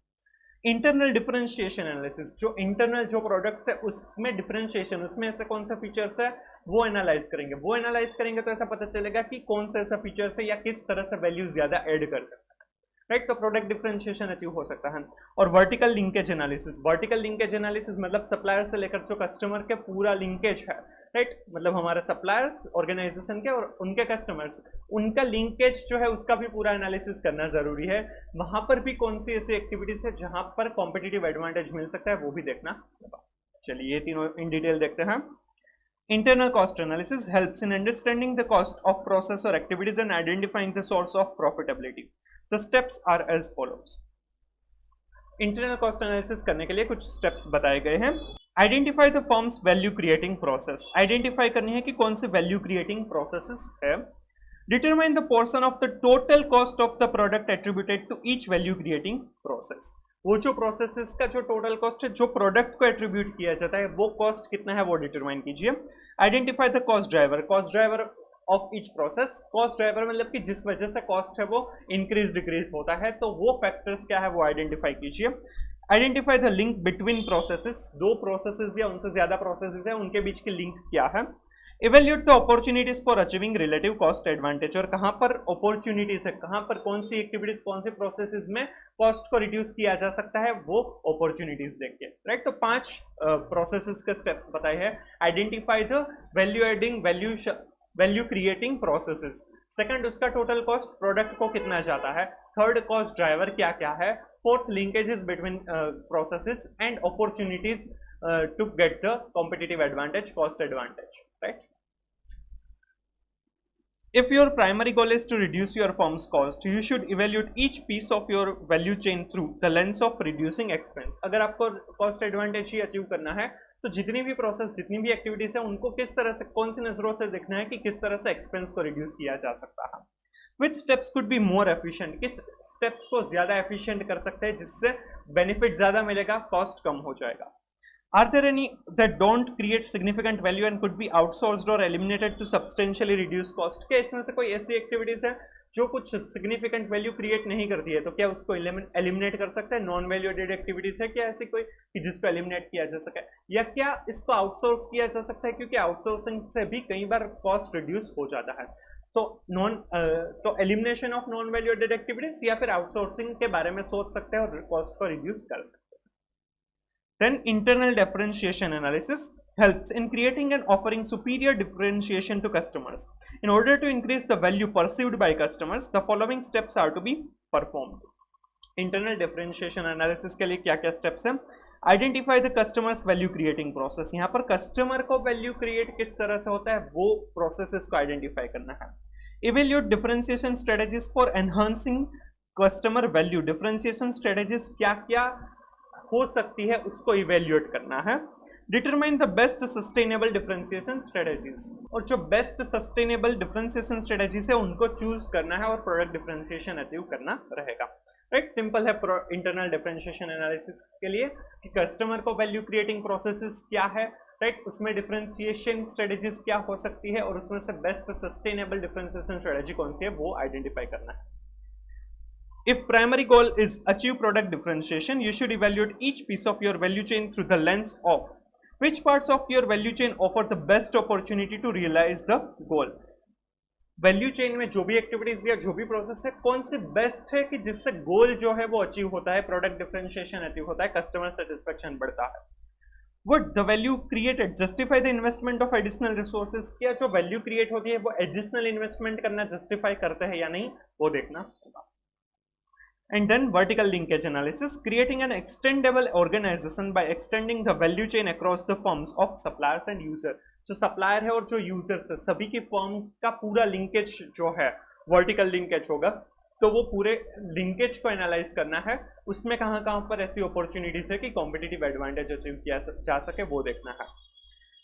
इंटरनल डिफरेंशिएशन एनालिसिस, जो इंटरनल जो प्रोडक्ट्स है उसमें डिफरेंशिएशन, उसमें ऐसे कौन सा फीचर्स है वो एनालाइज करेंगे तो ऐसा पता चलेगा कि कौन सा ऐसा फीचर्स है या किस तरह से वैल्यू ज्यादा ऐड कर सकता है, राइट। तो प्रोडक्ट डिफरेंशिएशन अचीव हो सकता है। और vertical linkage analysis, vertical linkage analysis मतलब सप्लायर से लेकर जो कस्टमर के पूरा लिंकेज है, राइट, मतलब हमारे सप्लायर्स ऑर्गेनाइजेशन के और उनके कस्टमर्स, उनका लिंकेज जो है उसका भी पूरा एनालिसिस करना जरूरी है। वहां पर भी कौन सी ऐसी एक्टिविटीज है जहां पर कॉम्पिटिटिव एडवांटेज मिल सकता है वो भी देखना होगा। चलिए ये तीनों इन डिटेल देखते हैं। Internal cost analysis helps in understanding the cost of process or activities and identifying the source of profitability. The steps are as follows. Internal cost analysis करने के लिए कुछ steps बताए गए हैं। Identify the firm's value creating process. Identify करनी है कि कौन से value creating processes है। Determine the portion of the total cost of the product attributed to each value creating process. वो जो प्रोसेसेस का जो टोटल कॉस्ट है, जो प्रोडक्ट को एट्रीब्यूट किया जाता है वो कॉस्ट कितना है वो डिटरमाइन कीजिए। Identify the cost driver of each process. Cost driver मतलब कि जिस वजह से कॉस्ट है वो इंक्रीज डिक्रीज होता है, तो वो फैक्टर्स क्या है वो आइडेंटिफाई कीजिए। Identify the link between processes, दो प्रोसेसेस या उनसे ज्यादा प्रोसेसेस है उनके बीच की लिंक क्या है। Evaluate the opportunities for achieving relative cost advantage, और कहां पर अपॉर्चुनिटीज है, कहां पर कौन सी एक्टिविटीज कौन से प्रोसेसेस में कॉस्ट को रिड्यूस किया जा सकता है, वो अपॉर्चुनिटीज देखिए, राइट। तो 5 प्रोसेसेस के स्टेप्स बताए हैं। Identify the value adding value creating processes. Second, उसका टोटल कॉस्ट प्रोडक्ट को कितना जाता है। थर्ड, कॉस्ट ड्राइवर क्या क्या है। Fourth, linkages between processes and opportunities to get the competitive advantage, cost advantage, right? If your primary goal is to reduce your firm's cost, you should evaluate each piece of your value chain through the lens of reducing expense. अगर आपको cost advantage ही achieve करना है तो जितनी भी process, जितनी भी activities है, उनको किस तरह से, कौन सी नजरों से देखना है कि किस तरह से एक्सपेंस को रिड्यूस किया जा सकता है। Which steps could be more efficient? किस स्टेप्स को ज्यादा एफिशिएंट कर सकते हैं जिससे बेनिफिट ज्यादा मिलेगा, कॉस्ट कम हो जाएगा। Are there any that don't create significant value and could be outsourced or eliminated to substantially reduce cost? क्या इसमें से कोई ऐसी एक्टिविटीज है जो कुछ सिग्निफिकेंट वैल्यू क्रिएट नहीं करती है, तो क्या उसको एलिमिनेट कर सकते हैं? नॉन वैल्यू एडेड एक्टिविटीज है क्या ऐसी कोई कि जिसको एलिमिनेट किया जा सके, या क्या इसको आउटसोर्स किया जा सकता है, क्योंकि आउटसोर्सिंग से भी कई बार कॉस्ट रिड्यूस हो जाता है। तो elimination of non value added activities या फिर आउटसोर्सिंग के बारे में सोच सकते हैं और कॉस्ट को रिड्यूस कर सकते हैं। Then internal differentiation analysis helps in creating and offering superior differentiation to customers. In order to increase the value perceived by customers, the following steps are to be performed. Internal differentiation analysis के लिए क्या क्या steps हैं? Identify the customer's value creating process. यहाँ पर customer को value create किस तरह से होता है, वो processes को identify करना है। Evaluate differentiation strategies for enhancing customer value. Differentiation strategies क्या क्या हो सकती है उसको इवेल्युएट करना है। Determine the best sustainable differentiation strategies, और जो बेस्ट सस्टेनेबल डिफरेंशिएशन स्ट्रेटेजीज है उनको चूज करना है और प्रोडक्ट डिफरेंशिएशन अचीव करना रहेगा, राइट। सिंपल है इंटरनल डिफरेंशिएशन एनालिसिस के लिए कि कस्टमर को वैल्यू क्रिएटिंग प्रोसेसेस क्या है, राइट, उसमें डिफरेंशिएशन स्ट्रेटेजीज क्या हो सकती है और उसमें से बेस्ट सस्टेनेबल डिफरेंशिएशन स्ट्रेटेजी कौन सी है वो आइडेंटिफाई करना है। If primary goal is achieve product differentiation, you should evaluate each piece of your value chain through the lens of which parts of your value chain offer the best opportunity to realize the goal. Value chain में जो भी activities या जो भी process है, कौन से best है कि जिससे गोल जो है वो अचीव होता है, प्रोडक्ट डिफरेंशिएशन अचीव होता है, कस्टमर सेटिस्फेक्शन बढ़ता है। Would the value created justify the investment of additional resources? क्या जो वैल्यू क्रिएट होती है वो एडिशनल इन्वेस्टमेंट करना जस्टिफाई करता है या नहीं, वो देखना होगा। And then vertical linkage analysis, creating an extendable organization by extending the value chain across the firms of suppliers and user. जो सप्लायर है और जो यूजर्स है, सभी की फर्म का पूरा लिंकेज जो है वर्टिकल लिंकेज होगा, तो वो पूरे लिंकेज को एनालाइज करना है, उसमें कहाँ कहाँ पर ऐसी अपॉर्चुनिटीज है कि कॉम्पिटिटिव एडवांटेज अचीव किया जा सके, वो देखना है।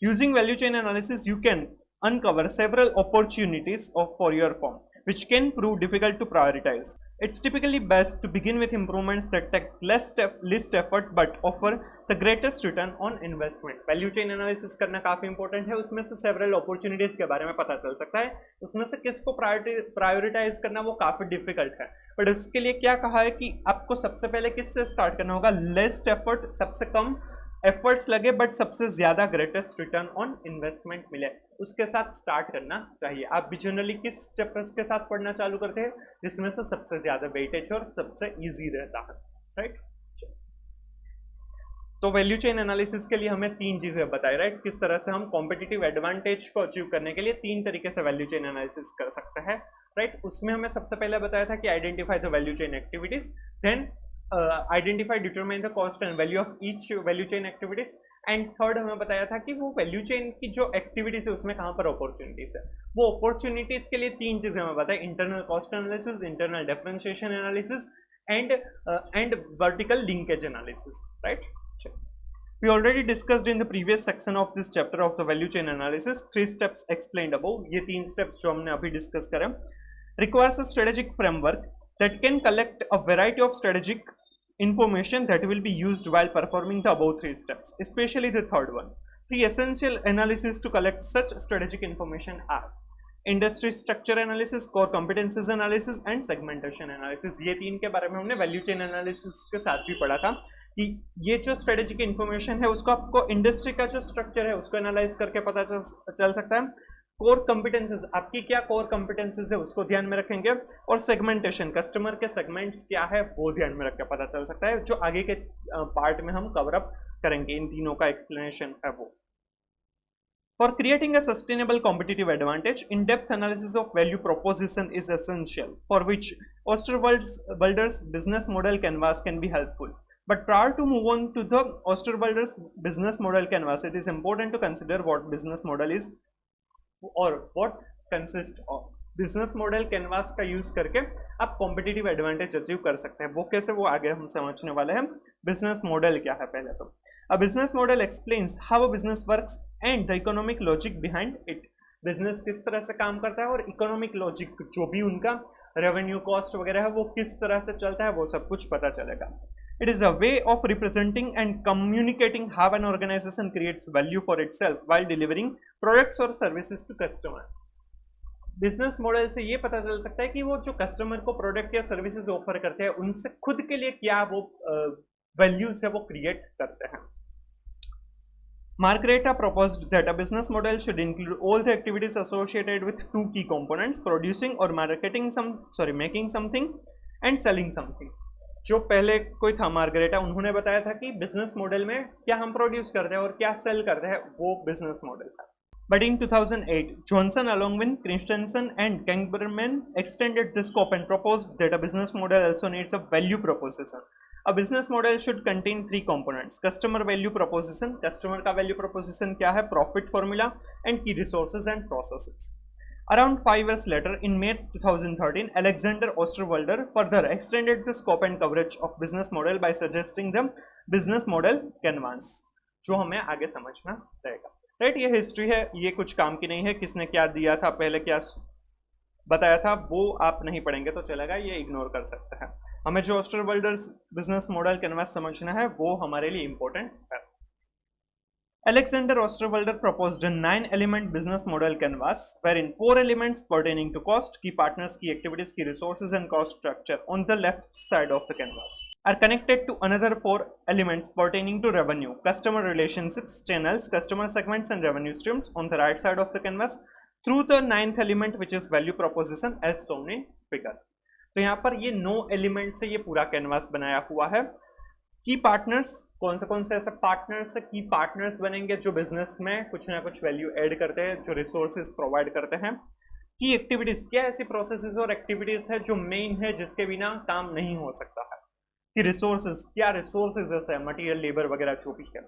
Using value chain analysis you can uncover several opportunities for your firm which can prove difficult to prioritize. It's typically best to begin with improvements that take least effort but offer the greatest return on investment. Value chain analysis करना काफी important है, उसमें से several opportunities के बारे में पता चल सकता है, उसमें से किसको prioritize करना वो काफी difficult है, but उसके लिए क्या कहा है कि आपको सबसे पहले किससे start करना होगा, least effort, सबसे कम एफर्ट्स लगे बट सबसे ज्यादा ग्रेटेस्ट रिटर्न ऑन इन्वेस्टमेंट मिले, उसके साथ स्टार्ट करना चाहिए। आप भी जनरली किस चैप्टर्स के साथ पढ़ना चालू करते हैं जिसमें से सबसे ज्यादा वेटेज और सबसे इजी रहता है, राइट। तो वैल्यू चेन एनालिसिस के लिए हमें 3 चीजें बताई, राइट, किस तरह से हम कॉम्पिटिटिव एडवांटेज को अचीव करने के लिए 3 तरीके से वैल्यू चेन एनालिसिस कर सकते हैं, राइट। उसमें हमें सबसे पहले बताया था कि identify the value chain activities, then identify determine the cost and value of each value chain activities, and third हमें बताया था कि वो वैल्यू चेन की जो एक्टिविटीज है उसमें कहाँ पर अपॉर्चुनिटीज है। वो अपॉर्चुनिटीज के लिए 3 चीजें हमें बताई, internal cost analysis, internal differentiation analysis and vertical linkage analysis, right. We already discussed in the previous section of this chapter of the value chain analysis 3 steps explained above. ये 3 steps जो हमने अभी discuss करें, requires a strategic framework that can collect a variety of strategic information that will be used while performing the above 3 steps, especially the third one. 3 essential analyses to collect such strategic information are industry structure analysis, core competencies analysis and segmentation analysis. ये 3 के बारे में हमने value chain analysis के साथ भी पढ़ा था कि ये जो स्ट्रेटेजिक इन्फॉर्मेशन है उसको आपको इंडस्ट्री का जो स्ट्रक्चर है उसको एनालाइज करके पता चल सकता है। कोर कंपिटेंसेस, आपकी क्या कोर कंपिटेंसेस है उसको ध्यान में रखेंगे, और सेगमेंटेशन, कस्टमर के सेगमेंट्स क्या है वो ध्यान में रख के पता चल सकता है, जो आगे के पार्ट में हम कवर अप करेंगे, इन तीनों का एक्सप्लेनेशन है वो। For creating a sustainable competitive advantage, in-depth analysis of value proposition is essential, for which Osterwalder's business model canvas can be helpful. But prior to move on to the Osterwalder's business model canvas, it is important to consider what business model is or what consists of. Business model canvas का use करके आप competitive advantage achieve कर सकते हैं, वो कैसे, वो आगे हम समझने वाले हैं। बिजनेस मॉडल क्या है पहले तो। A business model explains how a business works and the economic logic behind it. Business किस तरह से काम करता है और इकोनॉमिक लॉजिक जो भी उनका रेवेन्यू कॉस्ट वगैरह है वो किस तरह से चलता है वो सब कुछ पता चलेगा। It is a way of representing and communicating how an organization creates value for itself while delivering products or services to customer. Business model से ये पता चल सकता है कि वो जो कस्टमर को प्रोडक्ट या सर्विसेज ऑफर करते हैं उनसे खुद के लिए क्या वो वैल्यूज है वो क्रिएट करते हैं। Margareta proposed that a business model should include all the activities associated with two key components: producing or making something and selling something. जो पहले कोई था मार्गरेटा, उन्होंने बताया था कि बिजनेस मॉडल में क्या हम प्रोड्यूस करते हैं और क्या सेल करते हैं, वो बिजनेस मॉडल था। But in 2008, Johnson along with Christensen and Kangberman extended the scope and proposed that a business model also needs a value proposition. A business model should contain three components: customer value proposition, customer का value proposition क्या है, profit formula, and key resources and processes. Around 5 years later, in May 2013, Alexander Osterwalder further extended the scope and coverage of business model by suggesting the business model canvas, जो हमें आगे समझना रहेगा। Right, ये history है, ये कुछ काम की नहीं है, किसने क्या दिया था, पहले क्या बताया था, वो आप नहीं पढ़ेंगे तो चलेगा, ये इग्नोर कर सकते हैं। हमें जो ओस्टरवाल्डर्स बिजनेस मॉडल कैनवास समझना है वो हमारे लिए इंपॉर्टेंट है। Alexander Osterwalder proposed a 9-element business model canvas wherein 4 elements pertaining to cost, key partners, key activities, key resources and cost structure on the left side of the canvas are connected to another 4 elements pertaining to revenue, customer relationships, channels, customer segments and revenue streams on the right side of the canvas through the 9th element which is value proposition as shown in figure. तो यहाँ पर ये 9 element से ये पूरा canvas बनाया हुआ है। की पार्टनर्स, कौन से ऐसे पार्टनर्स है की पार्टनर्स बनेंगे जो बिजनेस में कुछ ना कुछ वैल्यू ऐड करते हैं, जो रिसोर्सेज प्रोवाइड करते हैं। की एक्टिविटीज, क्या ऐसी प्रोसेसेस और एक्टिविटीज है जो मेन है जिसके बिना काम नहीं हो सकता है। कि रिसोर्सेज, क्या रिसोर्सेज जैसे मटेरियल, लेबर वगैरह जो भी है,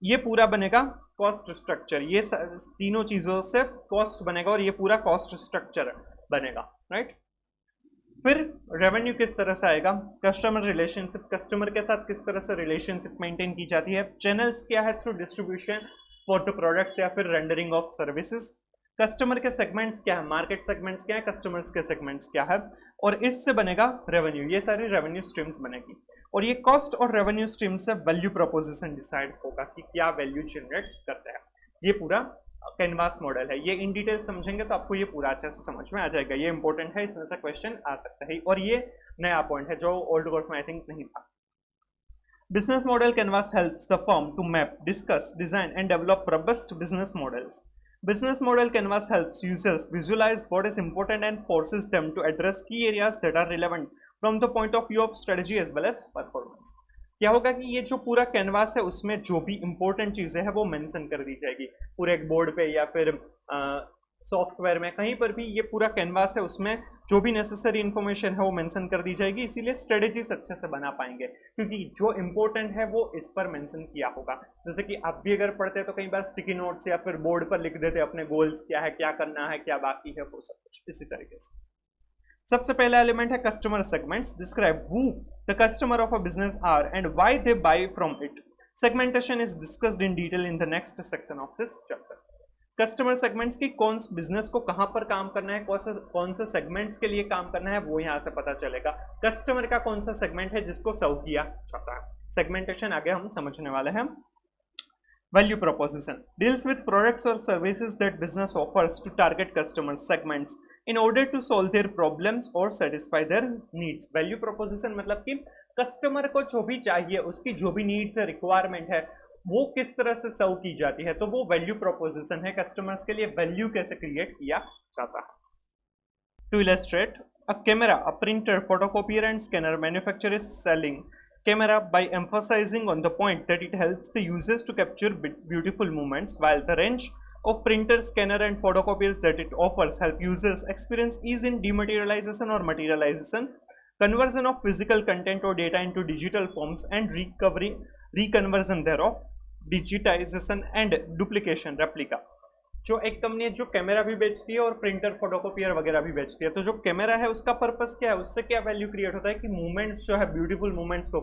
ये पूरा बनेगा कॉस्ट स्ट्रक्चर। ये तीनों चीजों से कॉस्ट बनेगा और ये पूरा कॉस्ट स्ट्रक्चर बनेगा, राइट। फिर रेवेन्यू किस तरह से आएगा, कस्टमर रिलेशनशिप, कस्टमर के साथ किस तरह से रिलेशनशिप मेंटेन की जाती है, चैनल्स क्या है, through distribution for the products या फिर रेंडरिंग ऑफ सर्विसेज, कस्टमर के सेगमेंट्स क्या है, मार्केट सेगमेंट्स क्या है, कस्टमर्स के सेगमेंट्स क्या है, और इससे बनेगा रेवेन्यू। ये सारी रेवेन्यू स्ट्रीम्स बनेगी और ये कॉस्ट और रेवेन्यू स्ट्रीम से वैल्यू प्रोपोजिशन डिसाइड होगा कि क्या वैल्यू जनरेट करते हैं। ये पूरा कैनवास मॉडल है, ये इन डिटेल समझेंगे तो आपको ये पूरा अच्छे से समझ में आ जाएगा। ये इंपॉर्टेंट है, इसमें से क्वेश्चन आ सकता है और ये नया पॉइंट है जो ओल्ड कोर्स में आई थिंक नहीं था। Business model canvas helps the firm to map, discuss, design and develop robust business models. Business model canvas helps users visualize what is important and forces them to address key areas that are relevant from the point of view of strategy as well as performance. क्या होगा कि ये जो पूरा canvas है उसमें जो भी इंपॉर्टेंट चीजें हैं वो मेंशन कर दी जाएगी पूरे एक बोर्ड पे या फिर सॉफ्टवेयर में, कहीं पर भी ये पूरा कैनवास है उसमें जो भी नेसेसरी इंफॉर्मेशन है वो मेंशन कर दी जाएगी। इसीलिए स्ट्रेटेजीज अच्छे से बना पाएंगे क्योंकि जो इंपॉर्टेंट है वो इस पर मेंशन किया होगा। जैसे कि आप भी अगर पढ़ते हैं तो कई बार स्टिकी नोट्स या फिर बोर्ड पर लिख देते अपने गोल्स क्या है, क्या करना है, क्या बाकी है, वो सब कुछ इसी तरीके से। सबसे पहला एलिमेंट है customer segments, describe who the customer of a business are and why they buy from it. Segmentation is discussed in detail in the next section of this chapter. Customer segments की कौन business को कहां पर काम करना है, कौन से सेगमेंट्स के लिए काम करना है वो यहां से पता चलेगा। कस्टमर का कौन सा सेगमेंट है जिसको सर्व किया जाता है। सेगमेंटेशन आगे हम समझने वाले हैं। Value proposition deals with products और services that business offers to target customer segments in order to solve their problems और satisfy their needs. Value proposition मतलब कि कस्टमर को जो भी चाहिए, उसकी जो भी नीड्स है, रिक्वायरमेंट है, वो किस तरह से सर्व की जाती है, तो वो वैल्यू प्रोपोजिशन है। कस्टमर्स के लिए वैल्यू कैसे क्रिएट किया जाता है। To illustrate, a camera, a printer, photocopier and scanner manufacturer is selling camera by emphasizing on the point that it helps the users to capture beautiful moments, while the range of printer, scanner and photocopiers that it offers help users experience ease in dematerialization or materialization, conversion of physical content or data into digital forms and reconversion thereof, digitization and duplication, replica। जो एक company है जो camera भी बेचती है और printer, photocopier वगैरह भी बेचती है, तो जो कैमरा है उसका पर्पस क्या है, उससे क्या वैल्यू क्रिएट होता है कि मूवमेंट्स जो है, ब्यूटीफुल मूवमेंट्स को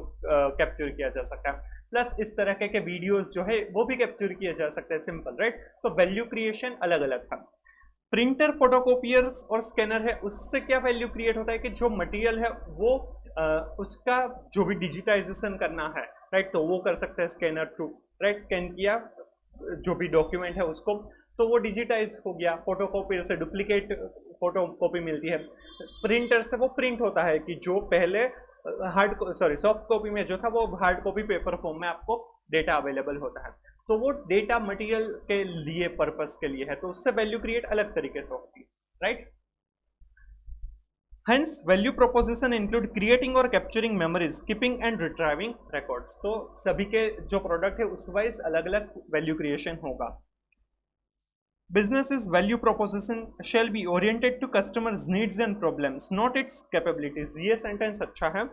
कैप्चर किया जा सकता है, प्लस इस तरह के वीडियोस जो है वो भी कैप्चर किए जा सकते हैं, सिंपल राइट। तो वैल्यू क्रिएशन अलग अलग था। प्रिंटर, फोटोकॉपियर्स और स्कैनर है, उससे क्या वैल्यू क्रिएट होता है कि जो मटेरियल है वो उसका जो भी डिजिटाइजेशन करना है, राइट, तो वो कर सकते हैं स्कैनर थ्रू, राइट, स्कैन किया जो भी डॉक्यूमेंट है उसको, तो वो डिजिटाइज हो गया। फोटोकॉपियर से डुप्लीकेट फोटोकॉपी मिलती है, प्रिंटर से वो प्रिंट होता है कि जो पहले सॉफ्ट कॉपी में जो था वो हार्ड कॉपी पेपर फॉर्म में आपको डेटा अवेलेबल होता है, तो वो डेटा मटेरियल के लिए पर्पस के लिए है, तो उससे वैल्यू क्रिएट अलग तरीके से होती है, right. Hence, value proposition include creating or capturing memories, keeping and retrieving records। तो सभी के जो प्रोडक्ट है उस वाइज अलग अलग वैल्यू क्रिएशन होगा। Business's value proposition shall be oriented to customers' needs and problems, not its capabilities। ये सेंटेंस अच्छा है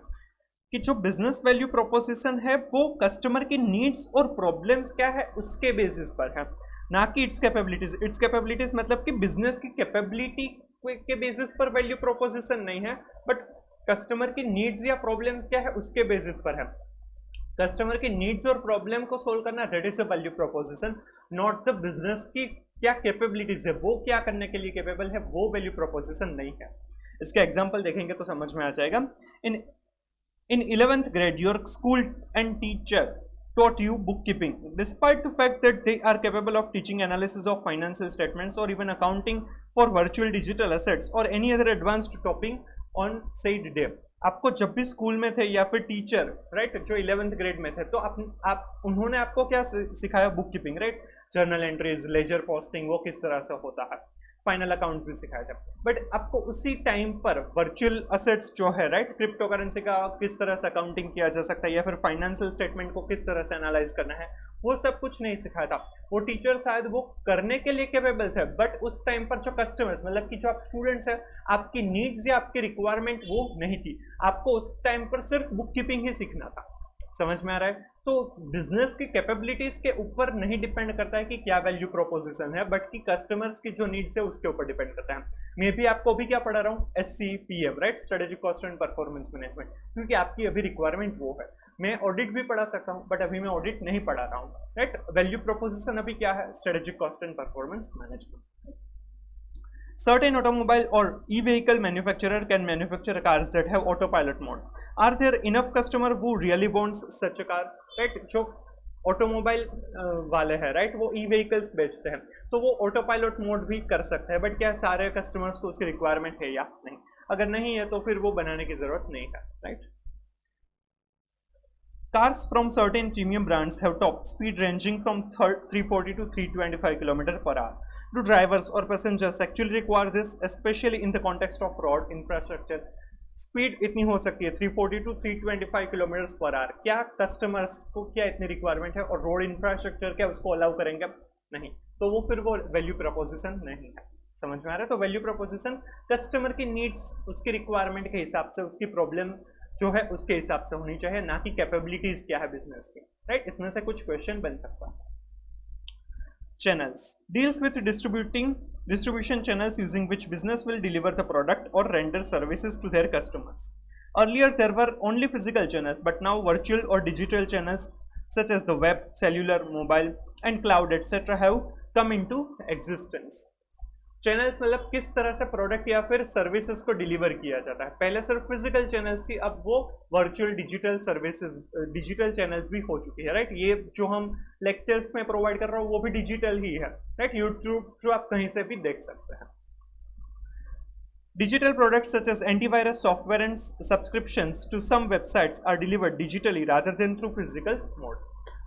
कि जो बिजनेस वैल्यू प्रोपोजिशन है वो कस्टमर की नीड्स और प्रॉब्लम्स क्या है उसके बेसिस पर है, ना कि इट्स कैपेबिलिटीज। इट्स कैपेबिलिटीज मतलब कि बिजनेस की कैपेबिलिटी के बेसिस पर वैल्यू प्रोपोजिशन नहीं है, बट कस्टमर की नीड्स या प्रॉब्लम्स क्या है उसके बेसिस पर है। कस्टमर की नीड्स और प्रॉब्लम को सोल्व करना, that is a value proposition, not the business की क्या कैपेबिलिटीज है, वो क्या करने के लिए कैपेबल है, वो वैल्यू प्रोपोजिशन नहीं है। इसका एग्जांपल देखेंगे तो समझ में आ जाएगा। In 11th grade, your school and teacher taught you bookkeeping. Despite the fact that they are capable of teaching analysis of financial statements or even accounting for virtual digital assets or any other advanced topic on said day। आपको जब भी school में थे या फिर teacher, right, जो 11th grade में थे, तो आप उन्होंने आपको क्या सिखाया, book keeping, right, journal entries, ledger posting, वो किस तरह से होता है, फाइनल अकाउंट भी सिखाया था। बट आपको उसी टाइम पर वर्चुअल असेट्स जो है, राइट, क्रिप्टो करेंसी का किस तरह से अकाउंटिंग किया जा सकता है या फिर फाइनेंशियल स्टेटमेंट को किस तरह से एनालाइज करना है, वो सब कुछ नहीं सिखाया था। वो टीचर शायद वो करने के लिए कैपेबल थे, बट उस टाइम पर जो कस्टमर्स मतलब कि जो आप स्टूडेंट्स हैं, आपकी नीड्स या आपकी रिक्वायरमेंट वो नहीं थी, आपको उस टाइम पर सिर्फ बुक कीपिंग ही सीखना था। समझ में आ रहा है? तो बिजनेस की कैपेबिलिटीज के ऊपर नहीं डिपेंड करता है कि क्या वैल्यू प्रोपोजिशन है, बट कि कस्टमर्स की जो नीड्स है उसके ऊपर डिपेंड करता है। मैं भी आपको अभी क्या पढ़ा रहा हूँ, SCPM, right, strategic cost and performance management, क्योंकि आपकी अभी रिक्वायरमेंट वो है। मैं ऑडिट भी पढ़ा सकता हूँ, बट अभी मैं ऑडिट नहीं पढ़ा रहा हूँ, राइट। वैल्यू प्रोपोजिशन अभी क्या है, strategic cost and performance management. Certain automobile or e-vehicle manufacturer can manufacture cars that have autopilot mode. Are there enough customer who really wants such a car? Right? जो automobile वाले हैं, right, वो ई-व्हीकल्स बेचते हैं, तो वो ऑटो पायलट मोड भी कर सकते हैं, बट क्या सारे कस्टमर्स को उसकी रिक्वायरमेंट है या नहीं? अगर नहीं है तो फिर वो बनाने की जरूरत नहीं है, right. Cars from certain premium brands have top speed ranging from 340 to 325 km per hour. Do drivers or passengers actually require this, especially in the context of road infrastructure? Speed इतनी हो सकती है 340 टू 325 किलोमीटर पर आवर, क्या customers को क्या इतनी requirement है, और रोड इंफ्रास्ट्रक्चर क्या उसको अलाउ करेंगे? नहीं, तो वो फिर वो वैल्यू प्रपोजिशन नहीं है। समझ में आ रहा है? तो वैल्यू प्रपोजिशन कस्टमर की नीड्स, उसकी रिक्वायरमेंट के हिसाब से, उसकी प्रॉब्लम जो है उसके हिसाब से होनी चाहिए, ना कि कैपेबिलिटीज क्या है बिजनेस की, राइट। इसमें से कुछ क्वेश्चन बन सकता है। Channels deals with distribution channels using which business will deliver the product or render services to their customers. Earlier there were only physical channels, but now virtual or digital channels such as the web, cellular, mobile and cloud etc. have come into existence. Channels मतलब किस तरह से product या फिर services को deliver किया जाता है। पहले सिर्फ फिजिकल चैनल्स थी, अब वो virtual digital services, digital channels भी हो चुकी है, राइट। ये जो हम लेक्चर्स में प्रोवाइड कर रहा हूँ वो भी डिजिटल ही है, राइट। यूट्यूब जो आप कहीं से भी देख सकते हैं। Digital products such as antivirus software and subscriptions to some websites are delivered digitally rather than through physical mode.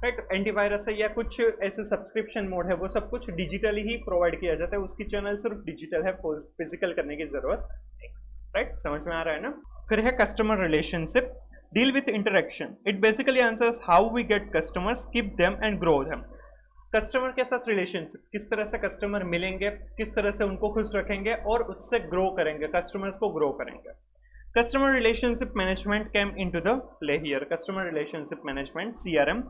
Right, antivirus है या कुछ ऐसे सब्सक्रिप्शन मोड है, वो सब कुछ डिजिटली ही प्रोवाइड किया जाता है, उसकी चैनल सिर्फ डिजिटल है, फिजिकल करने की जरूरत नहीं. राइट, समझ में आ रहा है ना. फिर है customer relationship. Deal with interaction. It basically answers how we get customers, keep them and grow them. Customer के साथ रिलेशनशिप, किस तरह से कस्टमर मिलेंगे, किस तरह से उनको खुश रखेंगे और उससे ग्रो करेंगे, कस्टमर्स को ग्रो करेंगे. Customer relationship management came into the play here. Customer relationship management, CRM.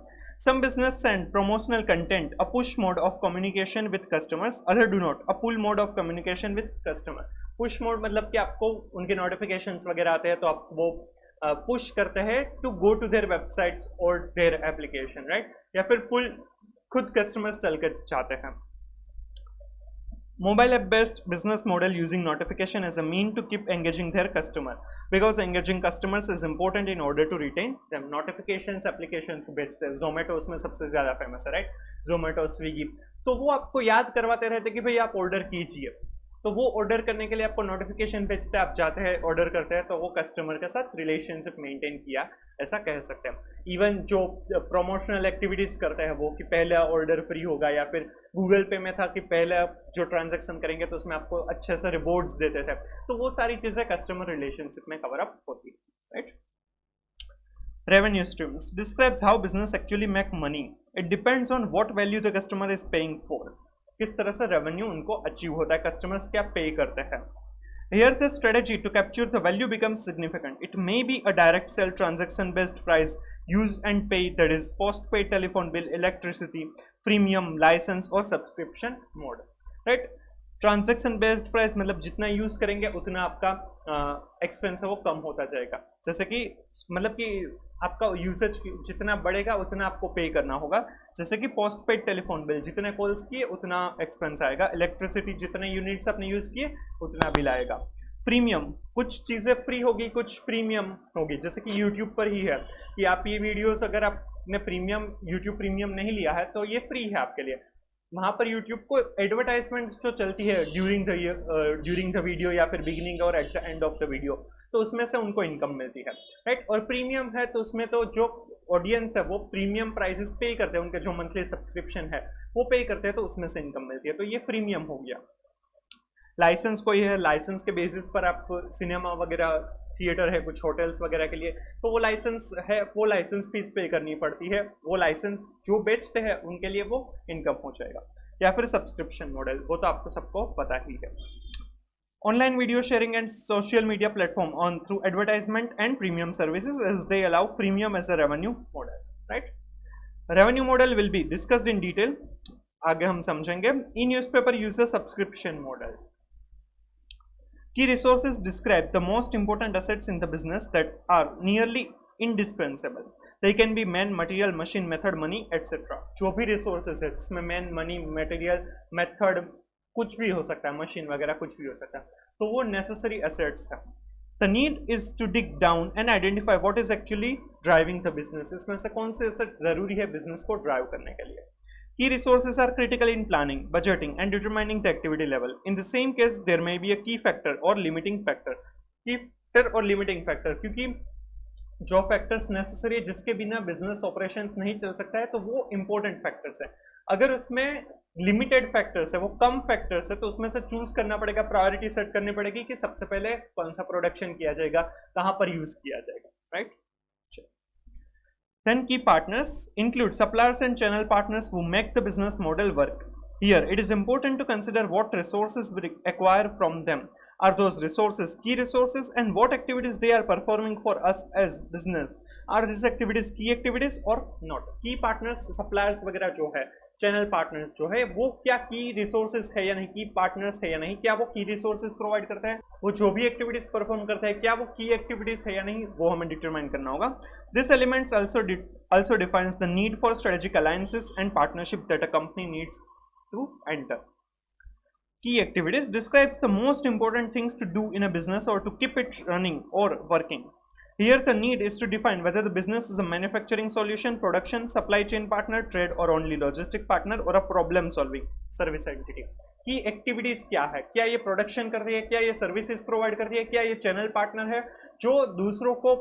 Some business send promotional content, a push mode of communication with customers. Other do not. A pull mode of communication with customer. Push mode मतलब कि आपको उनके notifications वगैरह आते हैं तो आप वो push करते हैं to go to their websites or their application, right? या फिर pull खुद customers चल कर चाहते हैं. Mobile app based business model using notification as a mean to keep engaging their customer, because engaging customers is important in order to retain them. Notifications applications बेचते हैं, Zomato उसमें सबसे ज़्यादा फेमस है, राइट. Zomato, Swiggy, तो वो आपको याद करवाते रहते कि भाई आप ऑर्डर कीजिए, तो वो ऑर्डर करने के लिए आपको नोटिफिकेशन भेजते हैं, आप जाते हैं ऑर्डर करते हैं, तो वो कस्टमर के साथ रिलेशनशिप मेंटेन किया, ऐसा कह सकते हैं. इवन जो प्रमोशनल एक्टिविटीज करते हैं वो कि पहला ऑर्डर फ्री होगा, या फिर गूगल पे में था कि पहला जो ट्रांजैक्शन करेंगे तो उसमें आपको अच्छे से रिवॉर्ड्स देते थे, तो वो सारी चीजें कस्टमर रिलेशनशिप में कवर अप होती है, right. Revenue streams describes how business actually make money. It depends on what value the customer is paying for. किस तरह से रेवेन्यू उनको अचीव होता है, कस्टमर्स क्या पे करते हैं. Here the strategy to capture the value becomes significant. It may be a direct sell, transaction based price, use and pay, that is postpaid telephone bill, electricity, freemium, license और subscription mode, right. Transaction based price मतलब जितना use करेंगे उतना आपका expense है वो कम होता जाएगा, जैसे कि मतलब कि आपका यूसेज जितना बढ़ेगा उतना आपको पे करना होगा, जैसे कि पोस्ट पेड टेलीफोन बिल, जितने कॉल्स किए उतना एक्सपेंस आएगा, इलेक्ट्रिसिटी जितने यूनिट्स आपने यूज किए उतना बिल आएगा. प्रीमियम, कुछ चीज़ें फ्री होगी कुछ प्रीमियम होगी, जैसे कि यूट्यूब पर ही है कि आप ये वीडियोस अगर आपने प्रीमियम यूट्यूब प्रीमियम नहीं लिया है तो ये फ्री है आपके लिए. वहाँ पर यूट्यूब को एडवर्टाइजमेंट्स जो चलती है ड्यूरिंग द वीडियो या फिर बिगिनिंग और at the end of the video, तो उसमें से उनको इनकम मिलती है, राइट. और प्रीमियम है तो उसमें तो जो ऑडियंस है वो प्रीमियम प्राइसेस पे करते हैं, उनके जो मंथली सब्सक्रिप्शन है वो पे करते हैं, तो उसमें से इनकम मिलती है, तो ये प्रीमियम हो गया. लाइसेंस कोई है, लाइसेंस के बेसिस पर आप सिनेमा वगैरह, थिएटर है, कुछ होटल्स वगैरह के लिए, तो वो लाइसेंस है, वो लाइसेंस फीस पे करनी पड़ती है, वो लाइसेंस जो बेचते हैं उनके लिए वो इनकम हो जाएगा. या फिर सब्सक्रिप्शन मॉडल, वो तो आपको सबको पता ही है. Online video sharing and social media platform on through advertisement and premium services as they allow premium as a revenue model, right. Revenue model will be discussed in detail, आगे हम समझेंगे. E newspaper user subscription model. Key resources describe the most important assets in the business that are nearly indispensable. They can be man, material, machine, method, money, etc. जो भी resources है जिसमें man, money, material, method कुछ भी हो सकता है, machine वगैरह कुछ भी हो सकता है, तो वो necessary assets है. The need is to dig down and identify what is actually driving the business. इसमें से कौन से asset जरूरी है business को drive करने के लिए. Key resources are critical in planning, budgeting and determining the activity level. In the same case, there may be a key factor or limiting factor. Key factor और limiting factor, क्योंकि जो factors necessary है जिसके बिना business operations नहीं चल सकता है, तो वो important factors है. अगर उसमें limited factors है, वो कम factors है, तो उसमें से choose करना पड़ेगा, priority set करनी पड़ेगी कि सबसे पहले कौन सा production किया जाएगा, कहाँ पर use किया जाएगा, right? Then key partners include suppliers and channel partners who make the business model work. Here it is important to consider what resources we acquire from them. Are those resources key resources, and what activities they are performing for us as business? Are these activities key activities or not? Key partners, suppliers वगैरह जो है, channel partners जो है, वो क्या की resources है या नहीं, की पार्टनर्स है या नहीं, क्या वो की रिसोर्सेज प्रोवाइड करता है, वो जो भी एक्टिविटीज परफॉर्म करता है क्या वो की एक्टिविटीज है या नहीं, वो हमें डिटरमाइन करना होगा. This elements also defines the need for strategic alliances and partnership that a company needs to enter. Key activities describes the most important things to do in a business or to keep it running or working. Here the need is to define whether the business is a manufacturing solution, production, supply chain partner, trade or only logistic partner or a problem solving service entity. की activities क्या है, क्या ये production कर रही है, क्या ये सर्विसेज प्रोवाइड कर रही है, क्या ये चैनल पार्टनर है जो दूसरों को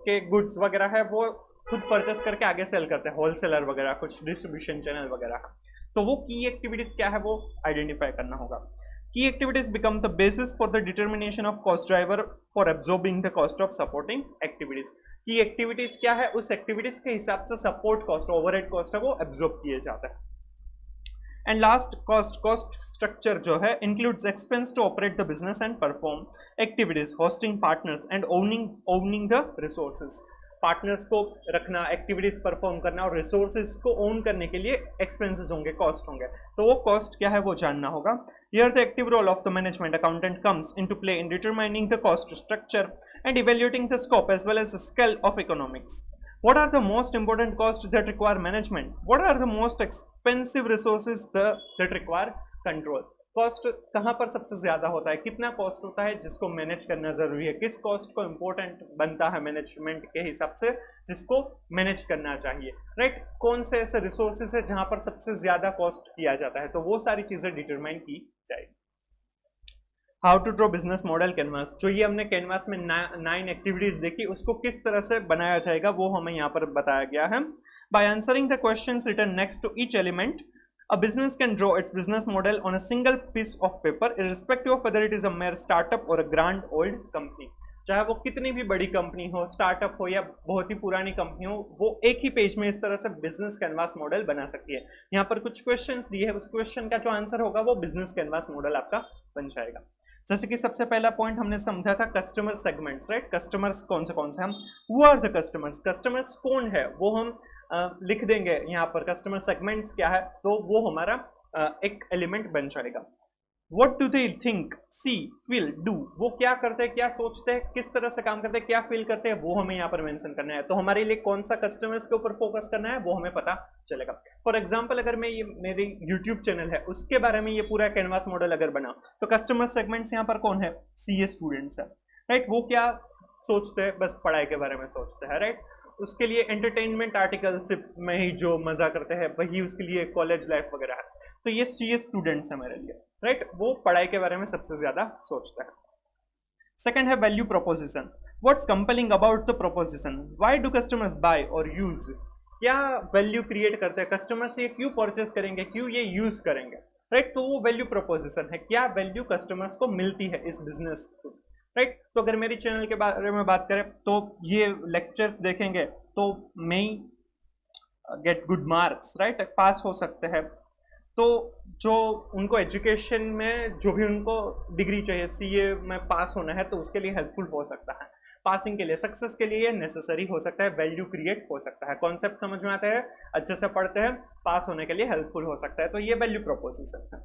के गुड्स वगैरह है वो खुद परचेस करके आगे सेल करते हैं, होलसेलर वगैरह, कुछ डिस्ट्रीब्यूशन चैनल वगैरह. तो वो की एक्टिविटीज क्या है वो आइडेंटिफाई करना होगा. की activities become the basis for the determination of cost driver for absorbing the cost of supporting activities. की एक्टिविटीज क्या है, उस एक्टिविटीज के हिसाब से सपोर्ट कॉस्ट, ओवरहेड कॉस्ट है वो एब्जॉर्ब किए जाता है. एंड लास्ट कॉस्ट स्ट्रक्चर जो है includes expense to operate the business and perform activities, hosting partners and owning the resources. Partners को रखना, एक्टिविटीज परफॉर्म करना और रिसोर्सेज को ओन करने के लिए एक्सपेंसेस होंगे, कॉस्ट होंगे. तो वो कॉस्ट क्या है वो जानना होगा. Here the active role of the management accountant comes into play in determining the cost structure and evaluating the scope as well as the scale of economics. What are the most important costs that require management? What are the most expensive resources that require control? Cost कहाँ पर सबसे ज्यादा होता है, कितना cost होता है जिसको मैनेज करना जरूरी है, किस कॉस्ट को इंपॉर्टेंट बनता है मैनेजमेंट के हिसाब से जिसको मैनेज करना चाहिए, राइट. कौन से ऐसे रिसोर्सेज है जहां पर सबसे ज्यादा कॉस्ट किया जाता है, तो वो सारी चीजें डिटरमाइन की जाएगी. How to draw business model canvas. जो ये हमने कैनवास में 9 एक्टिविटीज देखी उसको किस तरह से बनाया जाएगा वो हमें यहाँ पर बताया गया है. By answering the questions written next to each element, a business can draw its business model on a single piece of paper irrespective of whether it is a mere startup or a grand old company. चाहे वो कितनी भी बड़ी company हो, startup हो या बहुत ही पुरानी कंपनी हो, वो एक ही पेज में इस तरह से बिजनेस कैनवास मॉडल बना सकती है. यहाँ पर कुछ क्वेश्चंस दिए हैं, उस क्वेश्चन का जो आंसर होगा वो बिजनेस कैनवास मॉडल आपका बन जाएगा. जैसे कि सबसे पहला पॉइंट हमने समझा था कस्टमर सेगमेंट्स, राइट. कस्टमर्स कौन से हम, who are the customers, customers कौन है वो हम लिख देंगे यहाँ पर. कस्टमर सेगमेंट्स क्या है तो वो हमारा एक एलिमेंट बन जाएगा. What do they think, see, feel, do, वो क्या करते हैं, क्या सोचते हैं, किस तरह से काम करते हैं, क्या फील करते हैं, वो हमें यहाँ पर मेंशन करना है. तो हमारे लिए कौन सा कस्टमर्स के ऊपर फोकस करना है वो हमें पता चलेगा. फॉर एग्जाम्पल अगर मैं ये मेरी यूट्यूब चैनल है उसके बारे में ये पूरा कैनवास मॉडल अगर बना तो कस्टमर सेगमेंट्स यहाँ पर कौन है, सीए स्टूडेंट्स है, राइट. वो क्या सोचते हैं, बस पढ़ाई के बारे में सोचते हैं, राइट. उसके लिए एंटरटेनमेंट आर्टिकलशिप में ही जो मजा करते हैं वही उसके लिए कॉलेज लाइफ वगैरह है. तो ये सीए स्टूडेंट्स है मेरे लिए, राइट. वो पढ़ाई के बारे में सबसे ज्यादा सोचता है. सेकंड है value proposition. What's compelling about the proposition, why do customers buy or use. क्या वैल्यू क्रिएट करते हैं कस्टमर्स, ये क्यों परचेस करेंगे, क्यों ये यूज करेंगे, राइट. तो वो वैल्यू प्रोपोजिशन है, क्या वैल्यू कस्टमर्स को मिलती है इस बिजनेस को, राइट. तो अगर मेरी चैनल के बारे में बात करें तो ये लेक्चर्स देखेंगे तो मैं गेट गुड मार्क्स, राइट, पास हो सकते हैं. तो जो उनको एजुकेशन में जो भी उनको डिग्री चाहिए, सीए में पास होना है तो उसके लिए हेल्पफुल हो सकता है. पासिंग के लिए, सक्सेस के लिए नेसेसरी हो सकता है, वैल्यू क्रिएट हो सकता है. कॉन्सेप्ट समझ में आते हैं, अच्छे से पढ़ते हैं, पास होने के लिए हेल्पफुल हो सकता है. तो ये वैल्यू प्रोपोजिशन है.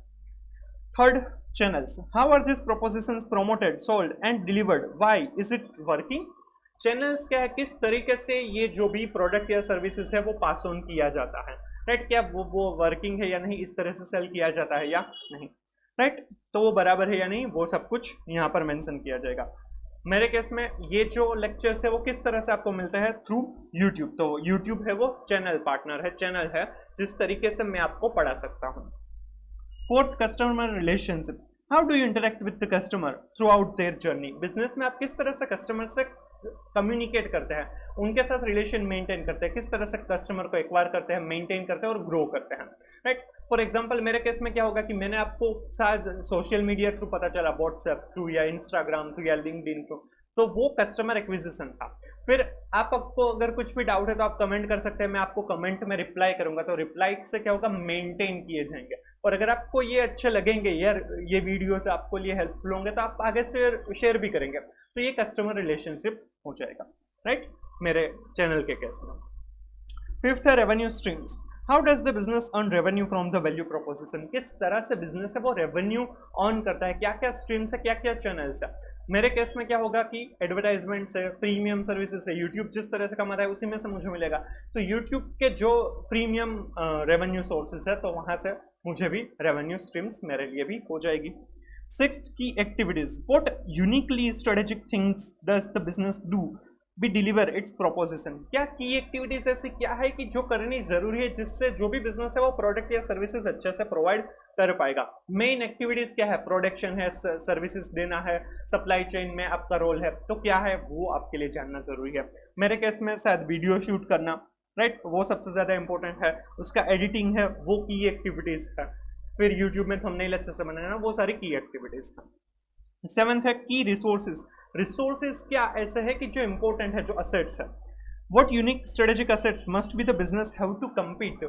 Third, channels. How are these propositions promoted, sold and delivered? Why is it working? Channels क्या है, किस तरीके से ये जो भी प्रोडक्ट या सर्विसेज है वो पास ऑन किया जाता है, राइट. क्या वो वर्किंग है या नहीं, इस तरह से सेल किया जाता है या नहीं, राइट. तो वो बराबर है या नहीं वो सब कुछ यहाँ पर मेंशन किया जाएगा. मेरे केस में ये जो लेक्चर्स है वो किस तरह से आपको मिलते हैं, थ्रू यूट्यूब. तो यूट्यूब है वो चैनल पार्टनर है, चैनल है जिस तरीके से मैं आपको पढ़ा सकता हूँ. Fourth, customer relationship. How do you interact with the customer through out their journey. Business में आप किस तरह से कस्टमर से कम्युनिकेट करते हैं, उनके साथ रिलेशन मेंटेन करते हैं, किस तरह से कस्टमर को एक्वायर करते हैं, मेंटेन करते हैं और ग्रो करते हैं, राइट. फॉर एग्जांपल मेरे केस में क्या होगा कि मैंने आपको शायद सोशल मीडिया थ्रू पता चला, व्हाट्सएप थ्रू या इंस्टाग्राम थ्रू या लिंक्डइन थ्रू, तो वो कस्टमर एक्विजिशन था. फिर आपको अगर कुछ भी डाउट है तो आप कमेंट कर सकते हैं, मैं आपको कमेंट में रिप्लाई करूंगा. तो रिप्लाई से क्या होगा, मेंटेन किए जाएंगे. और अगर आपको ये अच्छे लगेंगे, यार ये वीडियोस आपको लिए हेल्पफुल होंगे तो आप आगे शेयर भी करेंगे. तो ये कस्टमर रिलेशनशिप हो जाएगा, राइट, मेरे चैनल के केस में. फिफ्थ है revenue streams. How does the business earn revenue from the value proposition. किस तरह से बिजनेस है वो रेवेन्यू अर्न करता है, क्या क्या स्ट्रीम्स है, क्या क्या चैनल्स है. मेरे केस में क्या होगा कि एडवर्टाइजमेंट से, प्रीमियम सर्विसेज से, यूट्यूब जिस तरह से कमाता है उसी में से मुझे मिलेगा. तो यूट्यूब के जो प्रीमियम रेवेन्यू सोर्सेज है तो वहां से मुझे भी रेवेन्यू स्ट्रीम्स मेरे लिए भी हो जाएगी. सिक्स्थ की activities. What uniquely strategic things does the business do B deliver it's proposition. क्या की एक्टिविटीज ऐसी क्या है कि जो करनी जरूरी है जिससे जो भी बिजनेस है वो प्रोडक्ट या सर्विसेज अच्छे से प्रोवाइड कर पाएगा। मेन एक्टिविटीज क्या है, प्रोडक्शन है, सर्विसेज देना है, सप्लाई चेन में आपका रोल है, तो क्या है वो आपके लिए जानना जरूरी है। मेरे केस में शायद वीडियो शूट करना, राइट, वो सबसे ज्यादा इंपॉर्टेंट है। उसका एडिटिंग है, वो की एक्टिविटीज है। फिर यूट्यूब में थंबनेल अच्छे से बनाना, वो सारी की एक्टिविटीज है। सेवंथ है की रिसोर्सेज। रिसोर्सेज क्या ऐसे है कि जो इंपॉर्टेंट है, जो असेट्स है। What unique strategic assets must be the business have to compete.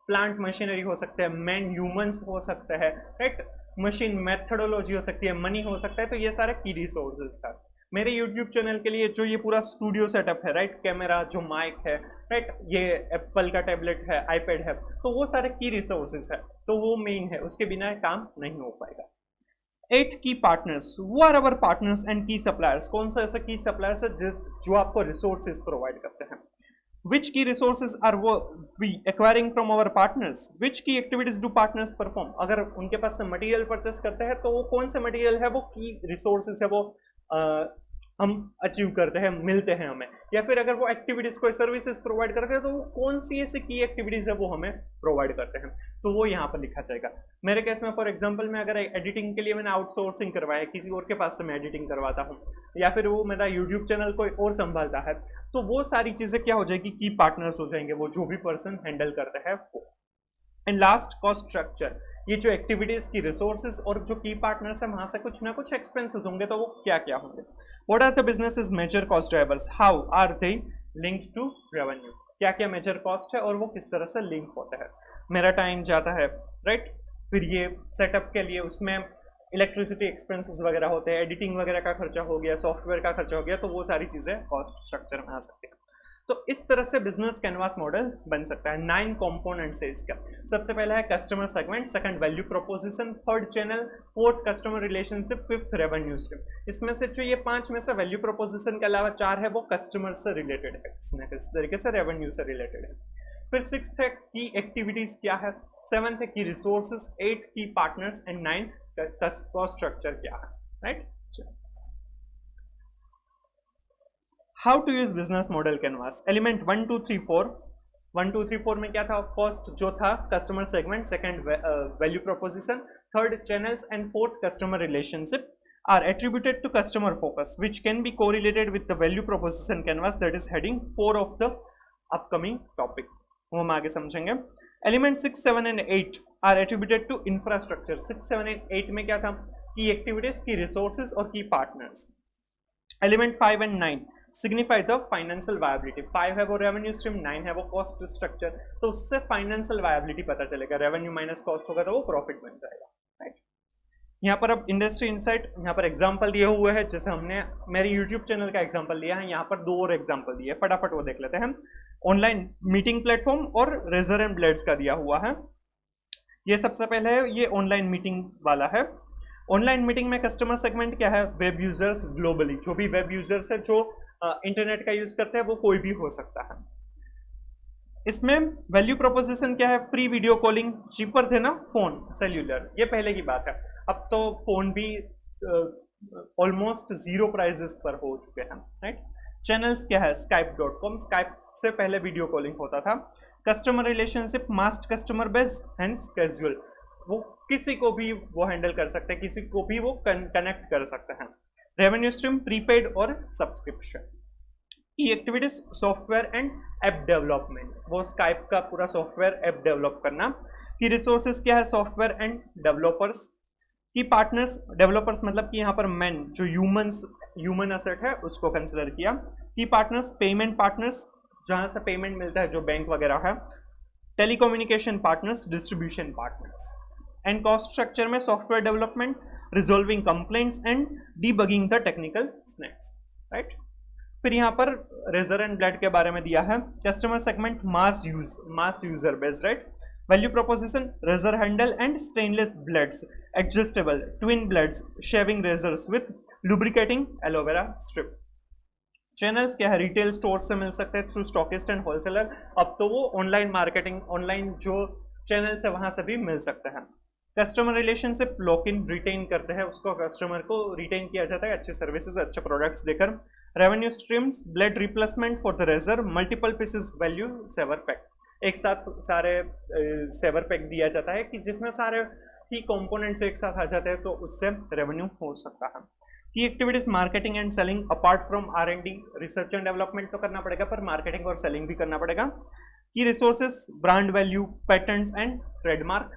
Plant machinery हो सकते हैं, मैन ह्यूमंस हो सकते हैं, राइट, मशीन मेथडोलॉजी हो सकती है, मनी हो सकता है, तो ये सारे की रिसोर्सेज है। मेरे यूट्यूब चैनल के लिए जो ये पूरा स्टूडियो सेटअप है, राइट, कैमरा, जो माइक है, राइट, ये एप्पल का टैबलेट है, आईपैड है, तो वो सारे की रिसोर्सेज है, तो वो मेन है, उसके बिना काम नहीं हो पाएगा। 8 की पार्टनर्स, वो आर अवर पार्टनर्स एंड की सप्लायर्स। कौन सा ऐसा की सप्लायर्स है जो आपको रिसोर्सेज प्रोवाइड करते हैं। विच की रिसोर्सेज आर वो we acquiring from our partners. Which key activities do partners perform. अगर उनके पास से मटेरियल परचेस करते हैं तो वो कौन से मटेरियल है, वो की रिसोर्सेज है, वो हम अचीव करते हैं, मिलते हैं हमें। या फिर अगर वो एक्टिविटीज कोई सर्विसेज प्रोवाइड करते हैं तो वो कौन सी ऐसी की एक्टिविटीज है वो हमें प्रोवाइड करते हैं, तो वो यहाँ पर लिखा जाएगा। मेरे केस में फॉर एग्जांपल में अगर एडिटिंग के लिए मैंने आउटसोर्सिंग करवाया, किसी और के पास से मैं एडिटिंग करवाता हूँ, या फिर वो मेरा यूट्यूब चैनल कोई और संभालता है, तो वो सारी चीजें क्या हो जाएगी, की पार्टनर्स हो जाएंगे, वो जो भी पर्सन हैंडल करता है वो। And last cost structure. ये जो एक्टिविटीज की रिसोर्सेज और जो की पार्टनर्स है वहां से कुछ ना कुछ एक्सपेंसेस होंगे, तो वो क्या क्या होंगे। What are the businesses major cost drivers, how are they linked to revenue. क्या क्या मेजर कॉस्ट है और वो किस तरह से लिंक होता है। मेरा टाइम जाता है, राइट, फिर ये सेटअप के लिए उसमें इलेक्ट्रिसिटी एक्सपेंसेस वगैरह होते हैं, एडिटिंग वगैरह का खर्चा हो गया, सॉफ्टवेयर का खर्चा हो गया, तो वो सारी चीजें कॉस्ट स्ट्रक्चर में आ सकती है। तो इस तरह से बिजनेस कैनवास मॉडल बन सकता है। 9 कंपोनेंट्स है इसका। सबसे पहला है customer segment, second value proposition, third channel, fourth customer relationship, fifth revenue stream. इसमें से जो ये 5 में से वैल्यू प्रोपोजिशन के अलावा 4 है वो कस्टमर से रिलेटेड है, किस तरीके से रेवेन्यू से रिलेटेड है। फिर 6th है की एक्टिविटीज क्या है, 7th है की रिसोर्सेज, 8 की पार्टनर्स एंड 9 कॉस्ट स्ट्रक्चर क्या है, right. How to use business model canvas. Element 1 2 3 4, 1 2 3 4 में क्या था, फर्स्ट जो था customer segment, second value proposition, third channels and fourth customer relationship are attributed to customer focus which can be correlated with the value proposition canvas, that is heading 4 of the upcoming topic, वो हम आगे समझेंगे। Element 6 7 and 8 are attributed to infrastructure. 6 7 and 8 में क्या था, की activities, की resources और की partners. Element 5 and 9 signify the financial viability. 5 है वो रेवेन्यू स्ट्रीम, 9 है वो कॉस्ट स्ट्रक्चर, तो उससे फाइनेंशियल वायबिलिटी पता चलेगा, रेवेन्यू माइनस कॉस्ट होगा तो वो प्रॉफिट बन जाएगा, राइट। यहाँ पर अब इंडस्ट्री इनसाइट, यहाँ पर एग्जांपल दिए हुए हैं, जैसे हमने मेरे यूट्यूब चैनल का एग्जांपल लिया है, यहाँ पर 2 और एग्जांपल दिए, फटाफट वो देख लेते हैं। ऑनलाइन मीटिंग प्लेटफॉर्म और रेजर एंड ब्लेड्स का दिया हुआ है। ये सबसे पहले है, ये ऑनलाइन मीटिंग वाला है। ऑनलाइन मीटिंग में कस्टमर सेगमेंट क्या है, वेब यूजर्स ग्लोबली, जो भी वेब यूजर्स है जो इंटरनेट का यूज करते हैं वो कोई भी हो सकता है। इसमें वैल्यू प्रोपोजिशन क्या है, फ्री वीडियो कॉलिंग, चीपर थे ना फोन, सेल्यूलर, ये पहले की बात है, अब तो फोन भी ऑलमोस्ट 0 प्राइजेस पर हो चुके हैं, राइट। चैनल्स क्या है, skype.com, स्काइप से पहले वीडियो कॉलिंग होता था। कस्टमर रिलेशनशिप, मास्ट कस्टमर बेस, हेंस कैजुअल, वो किसी को भी वो हैंडल कर सकते हैं, किसी को भी वो कनेक्ट कर सकते हैं। रेवेन्यू स्ट्रीम, प्रीपेड और सब्सक्रिप्शन। की activities, software and app development, वो स्काइप का पूरा सॉफ्टवेयर ऐप डेवलप करना। की रिसोर्सेज क्या है, सॉफ्टवेयर एंड डेवलपर्स। की पार्टनर्स, डेवलपर्स मतलब कि यहाँ पर मैन, जो ह्यूमन असेट है उसको कंसिडर किया। की पार्टनर्स, पेमेंट पार्टनर्स, जहाँ से पेमेंट मिलता है, जो बैंक वगैरह है। Telecommunication partners, distribution partners. And cost structure में software development, resolving complaints and debugging the technical snags, right. फिर यहाँ पर रेजर एंड ब्लेड के बारे में दिया है। Customer segment, mass user base, right. Value proposition, razor handle and stainless blades, adjustable twin blades, shaving razors with lubricating aloe vera strip. Channels क्या है, रिटेल स्टोर से मिल सकते हैं थ्रू स्टॉकिस्ट एंड होलसेलर, अब तो वो ऑनलाइन मार्केटिंग, ऑनलाइन जो channels है वहां से भी मिल सकते हैं। Customer relationship, lock in, retain करते हैं उसको, कस्टमर को रिटेन किया जाता है अच्छे सर्विसेज, अच्छे प्रोडक्ट्स देकर। Revenue streams, blade replacement for the razor, multiple pieces value saver pack, एक साथ सारे सेवर पैक दिया जाता है कि जिसमें सारे ही कंपोनेंट्स एक साथ आ जाते हैं, तो उससे रेवेन्यू हो सकता है। की activities marketing and selling apart from R&D, research and development तो करना पड़ेगा, पर मार्केटिंग और सेलिंग भी करना पड़ेगा। की resources, brand value, patterns and trademark.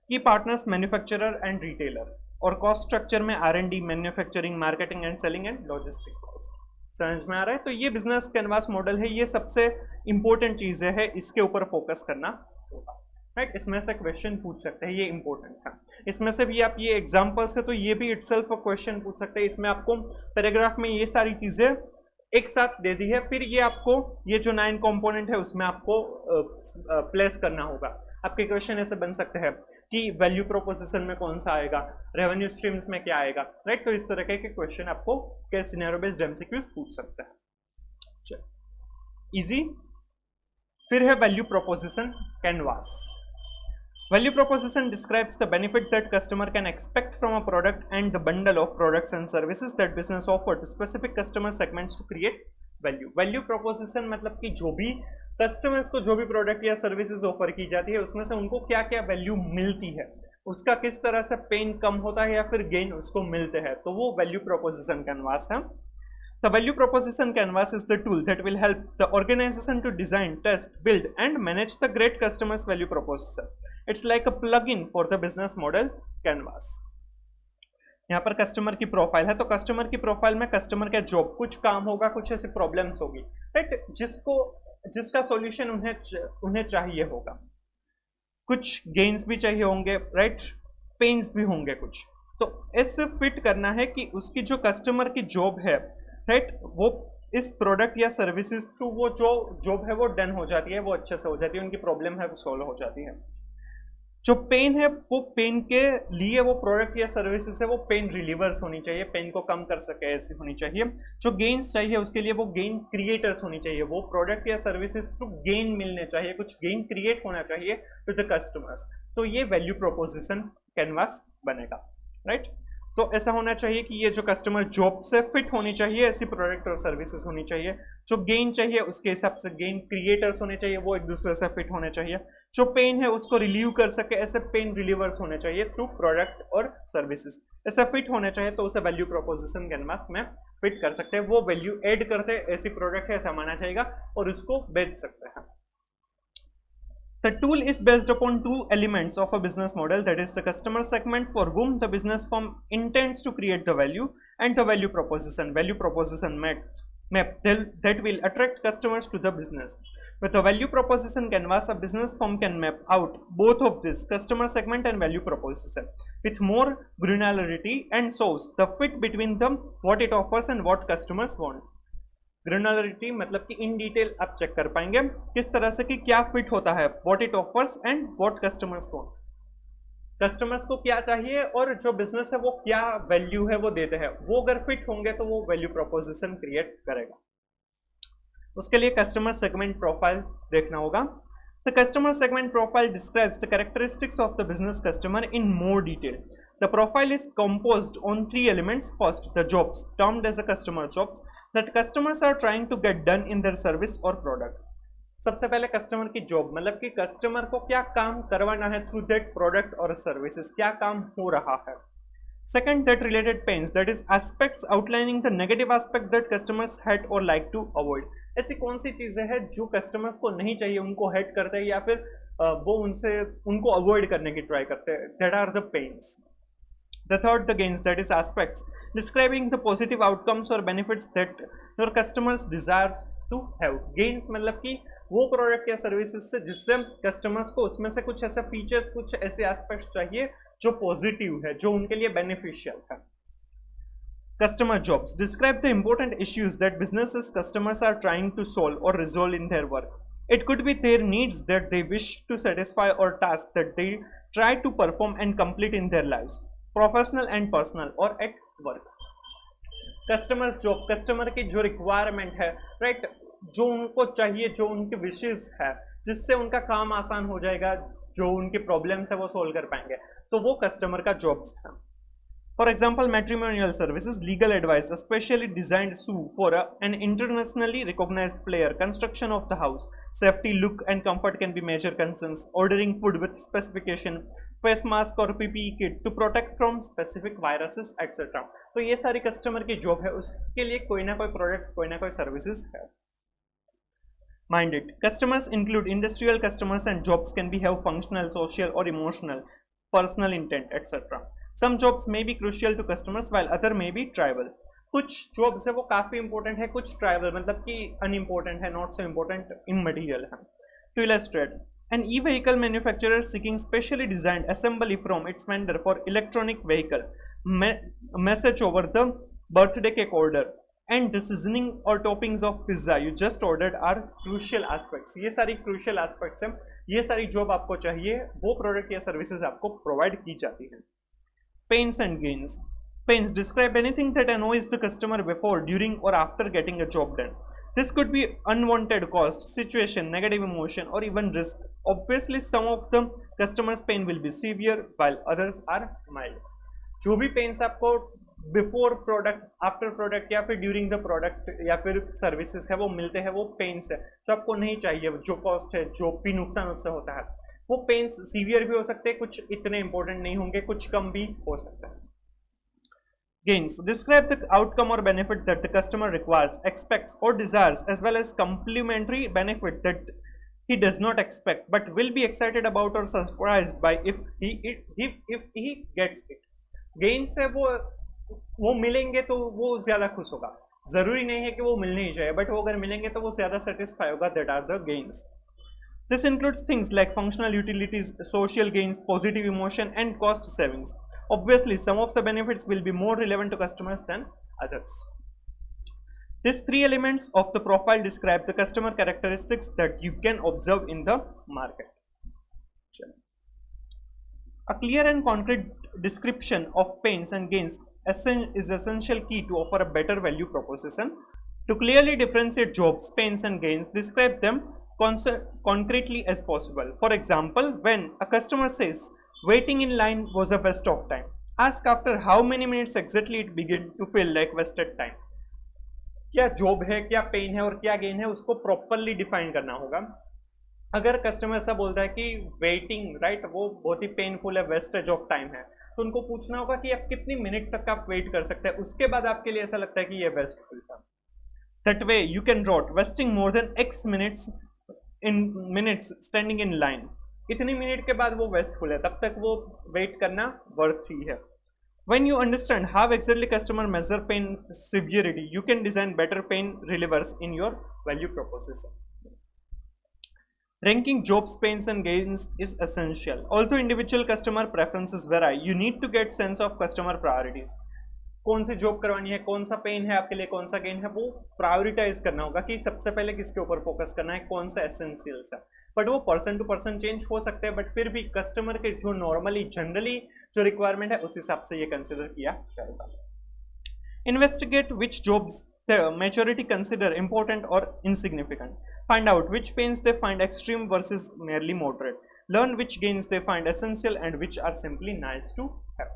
की पार्टनर्स, मैन्युफैक्चरर एंड रिटेलर। और कॉस्ट स्ट्रक्चर में R&D, manufacturing, marketing and selling and logistic cost. समझ में आ रहा है? तो ये बिजनेस कैनवास मॉडल है, ये सबसे इंपॉर्टेंट चीजें है, इसके ऊपर फोकस करना होगा, राइट? इसमें से क्वेश्चन पूछ सकते हैं, ये इंपॉर्टेंट है। इसमें से भी आप ये एग्जांपल्स है तो ये भी इटसेल्फ क्वेश्चन पूछ सकते हैं। इसमें आपको पैराग्राफ में ये सारी चीजें एक साथ दे दी है, फिर ये आपको ये जो 9 कंपोनेंट है उसमें आपको प्लेस करना होगा। आपके क्वेश्चन ऐसे बन सकते हैं कि वैल्यू प्रोपोजिशन में कौन सा आएगा, रेवेन्यू स्ट्रीम्स में क्या आएगा, राइट? तो इस तरह के क्वेश्चन आपको कैसे सिनेरियो बेस्ड एमसीक्यूज पूछ सकते हैं। चलो इजी। फिर है value proposition canvas. Value proposition describes the benefit that customer can expect from a product and the bundle of products and services that business offer to specific customer segments to create value. Value proposition मतलब कि जो भी customers को जो भी product या services offer की जाती है उसमें से उनको क्या क्या वैल्यू मिलती है, उसका किस तरह से पेन कम होता है या फिर गेन उसको मिलते हैं, तो वो वैल्यू प्रोपोजिशन कैनवास है। The value proposition canvas is the tool that will help the organization to design, test, build and manage the great customer's value proposition. It's like a plug-in for the business model canvas. यहाँ पर customer की profile है, तो customer की profile में customer का job, कुछ काम होगा, कुछ ऐसी प्रॉब्लम्स होगी, राइट? जिसका सॉल्यूशन उन्हें चाहिए होगा, कुछ गेन्स भी चाहिए होंगे, राइट? पेन्स भी होंगे कुछ, तो ऐसे फिट करना है कि उसकी जो कस्टमर की जॉब है, राइट, वो इस प्रोडक्ट या सर्विसेज थ्रू वो जो जॉब है वो डन हो जाती है, वो अच्छे से हो जाती है, उनकी प्रॉब्लम है वो सॉल्व हो जाती है। जो पेन है वो पेन के लिए वो प्रोडक्ट या सर्विसेज है वो पेन रिलीवर्स होनी चाहिए, पेन को कम कर सके ऐसी होनी चाहिए। जो गेन्स चाहिए उसके लिए वो गेन क्रिएटर्स होनी चाहिए, वो प्रोडक्ट या सर्विसेज थ्रू गेन मिलने चाहिए, कुछ गेन क्रिएट होना चाहिए टू द कस्टमर्स, तो ये वैल्यू प्रोपोजिशन कैनवास बनेगा, राइट? तो ऐसा होना चाहिए कि ये जो कस्टमर जॉब से फिट होनी चाहिए, ऐसी प्रोडक्ट और सर्विसेज होनी चाहिए। जो गेन चाहिए उसके हिसाब से गेन क्रिएटर्स होने चाहिए, वो एक दूसरे से फिट होने चाहिए। जो पेन है उसको रिलीव कर सके, ऐसे पेन रिलीवर्स होने चाहिए थ्रू प्रोडक्ट और सर्विसेज, ऐसा फिट होने चाहिए, तो उसे वैल्यू प्रोपोजिशन कैनवास में फिट कर सकते हैं। वो वैल्यू ऐड करते हैं, ऐसी प्रोडक्ट है ऐसा माना जाएगा और उसको बेच सकते हैं। The tool is based upon two elements of a business model, that is the customer segment for whom the business firm intends to create the value, and the value proposition map that will attract customers to the business. With the value proposition canvas, a business firm can map out both of this, customer segment and value proposition, with more granularity and shows the fit between them, what it offers and what customers want. ग्रेनुलरिटी मतलब कि in detail आप check कर पाएंगे किस तरह से कि क्या फिट होता है, what it offers and what customers want, customers को क्या चाहिए और जो बिजनेस है वो क्या वैल्यू है वो देते हैं, वो अगर फिट होंगे तो वो वैल्यू प्रोपोजिशन क्रिएट करेगा। उसके लिए कस्टमर सेगमेंट प्रोफाइल देखना होगा। The customer segment profile describes the characteristics of the business customer in more detail. The profile is composed on 3 elements. First, the jobs, termed as a customer jobs, that customers are trying to get done in their service or product. सबसे पहले customer की job मतलब कि customer को क्या काम करवाना है थ्रू दैट प्रोडक्ट और सर्विसेज, क्या काम हो रहा है। Second, that related pains, that is aspects outlining the negative aspect that customers hate or like to avoid. ऐसी कौन सी चीजें हैं जो कस्टमर्स को नहीं चाहिए, उनको हेट करते हैं या फिर वो उनको अवॉइड करने की ट्राई करते हैं, that are the pains. The third, the gains, that is aspects describing the positive outcomes or benefits that your customers desires to have. Gains मतलब कि वो प्रोडक्ट या सर्विसेज से जिससे कस्टमर्स को उसमें से कुछ ऐसे फीचर्स, कुछ ऐसे एस्पेक्ट्स चाहिए जो पॉजिटिव है, जो उनके लिए बेनिफिशियल है। Customer jobs describe the important issues that businesses customers are trying to solve or resolve in their work. It could be their needs that they wish to satisfy or tasks that they try to perform and complete in their lives, professional and personal और at work. Customers job, customer की जो requirement है, right, जो उनको चाहिए, जो उनकी विशेष है, जिससे उनका काम आसान हो जाएगा, जो उनकी प्रॉब्लम्स है वो सोल्व कर पाएंगे, तो वो कस्टमर का जॉब्स है। For example, matrimonial services, legal advice, a specially designed suit for an internationally recognized player, construction of the house, safety, look and comfort can be major concerns, ordering food with specification, face mask और PPE kit to protect from specific viruses, etc. तो ये सारी customer की job है, उसके लिए कोई ना कोई प्रोडक्ट, कोई ना कोई सर्विसेज है. Mind it. Customers include industrial customers and jobs can be have functional, social or emotional, personal intent, etc. Some jobs may be crucial to customers while other may be trivial. कुछ jobs है वो काफी important है, कुछ trivial मतलब कि unimportant है, not so important, immaterial है. To illustrate, an e-vehicle manufacturer seeking specially designed assembly from its vendor for electronic vehicle message over the birthday cake order and the seasoning or toppings of pizza you just ordered are crucial aspects. ये सारी crucial aspects हैं, ये सारी job आपको चाहिए, वो product या services आपको provide की जाती हैं. Pains and gains. Pains describe anything that annoys the customer before, during or after getting a job done. This could be unwanted cost, situation, negative emotion or even risk. Obviously, some of the customer's pain will be severe while others are mild. जो भी pains आपको before product, after product या फिर during the product या फिर services है वो मिलते हैं, वो pains है जो आपको नहीं चाहिए, जो cost है, जो भी नुकसान उससे होता है, वो पेन्स सीवियर भी हो सकते हैं, कुछ इतने इंपॉर्टेंट नहीं होंगे, कुछ कम भी हो सकता है. Gains describe the outcome or benefit that the customer requires, expects or desires, as well as complementary benefit that he does not expect but will be excited about or surprised by if he gets it. Gains है वो मिलेंगे तो वो ज्यादा खुश होगा, जरूरी नहीं है कि वो मिलने ही जाए, बट वो अगर मिलेंगे तो वो ज्यादा सेटिस्फाई होगा. That are the gains. This includes things like functional utilities, social gains, positive emotion and cost savings. Obviously, some of the benefits will be more relevant to customers than others. These three elements of the profile describe the customer characteristics that you can observe in the market. A clear and concrete description of pains and gains is essential key to offer a better value proposition. To clearly differentiate jobs, pains and gains, describe them concretely as possible. For example, when a customer says waiting in line was a waste of time, ask after how many minutes exactly it began to feel like wasted time. क्या job है, क्या pen है और क्या gain है, उसको properly define करना होगा. अगर कस्टमर ऐसा बोलता है कि वेटिंग राइट वो बहुत ही पेनफुल है, वेस्टेज ऑफ टाइम है, तो उनको पूछना होगा कि आप कितनी मिनट तक आप वेट कर सकते हैं, उसके बाद आपके लिए ऐसा लगता है कि ये वेस्टफुल था. That way you can write wasting more than X minutes in minutes standing in line. इतनी मिनट के बाद वो वेस्टफुल है, तब तक वो वेट करना वर्थ ही है. When you understand how exactly customer measure pain severity, you can design better pain relievers in your value proposition. Ranking jobs, pains and gains is essential. Although individual customer preferences vary, you need to get sense of customer priorities. कौन सी job करवानी है, कौन सा pen है आपके लिए, कौन सा गेन है, वो प्रायोरिटाइज करना होगा कि सबसे पहले किसके ऊपर फोकस करना है, कौन सा एसेंशियल्स है. बट वो पर्सन टू पर्सन चेंज हो सकते हैं, बट फिर भी कस्टमर के जो नॉर्मली जनरली जो रिक्वायरमेंट है उस हिसाब से ये कंसिडर किया जाएगा. Investigate which jobs the majority consider important or insignificant. Find out which pains they find extreme versus merely moderate. Learn which gains they find essential and which are simply nice to have.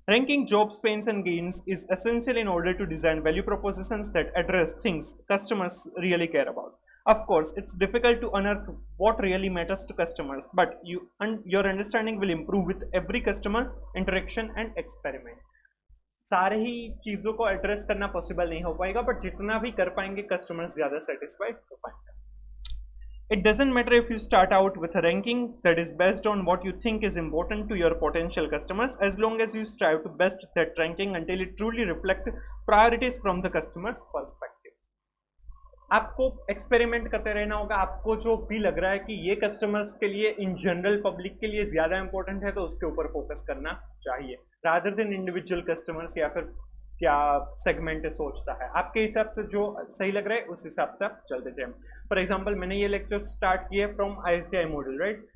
Ranking jobs, pains and gains is essential in order to design value propositions that address things customers really care about. Of course, it's difficult to unearth what really matters to customers, but your understanding will improve with every customer interaction and experiment. सारे ही चीज़ों को address करना possible नहीं हो पाएगा, but जितना भी कर पाएंगे कस्टमर्स ज़्यादा सेटिस्फाइड हो पाएंगे. It doesn't matter if you start out with a ranking that is based on what you think is important to your potential customers, as long as you strive to best that ranking until it truly reflects priorities from the customer's perspective. आपको experiment करते रहना होगा. आपको जो भी लग रहा है कि ये कस्टमर्स के लिए, इन जनरल पब्लिक के लिए ज़्यादा इंपॉर्टेंट है, तो उसके ऊपर फोकस करना चाहिए, रादर देन इंडिविजुअल कस्टमर्स या फिर क्या सेगमेंट सोचता है. आपके हिसाब से जो सही लग रहा है उस हिसाब से आप चलते जाएं. फॉर एग्जांपल, मैंने ये लेक्चर स्टार्ट किया फ्रॉम ICI मॉडल, राइट.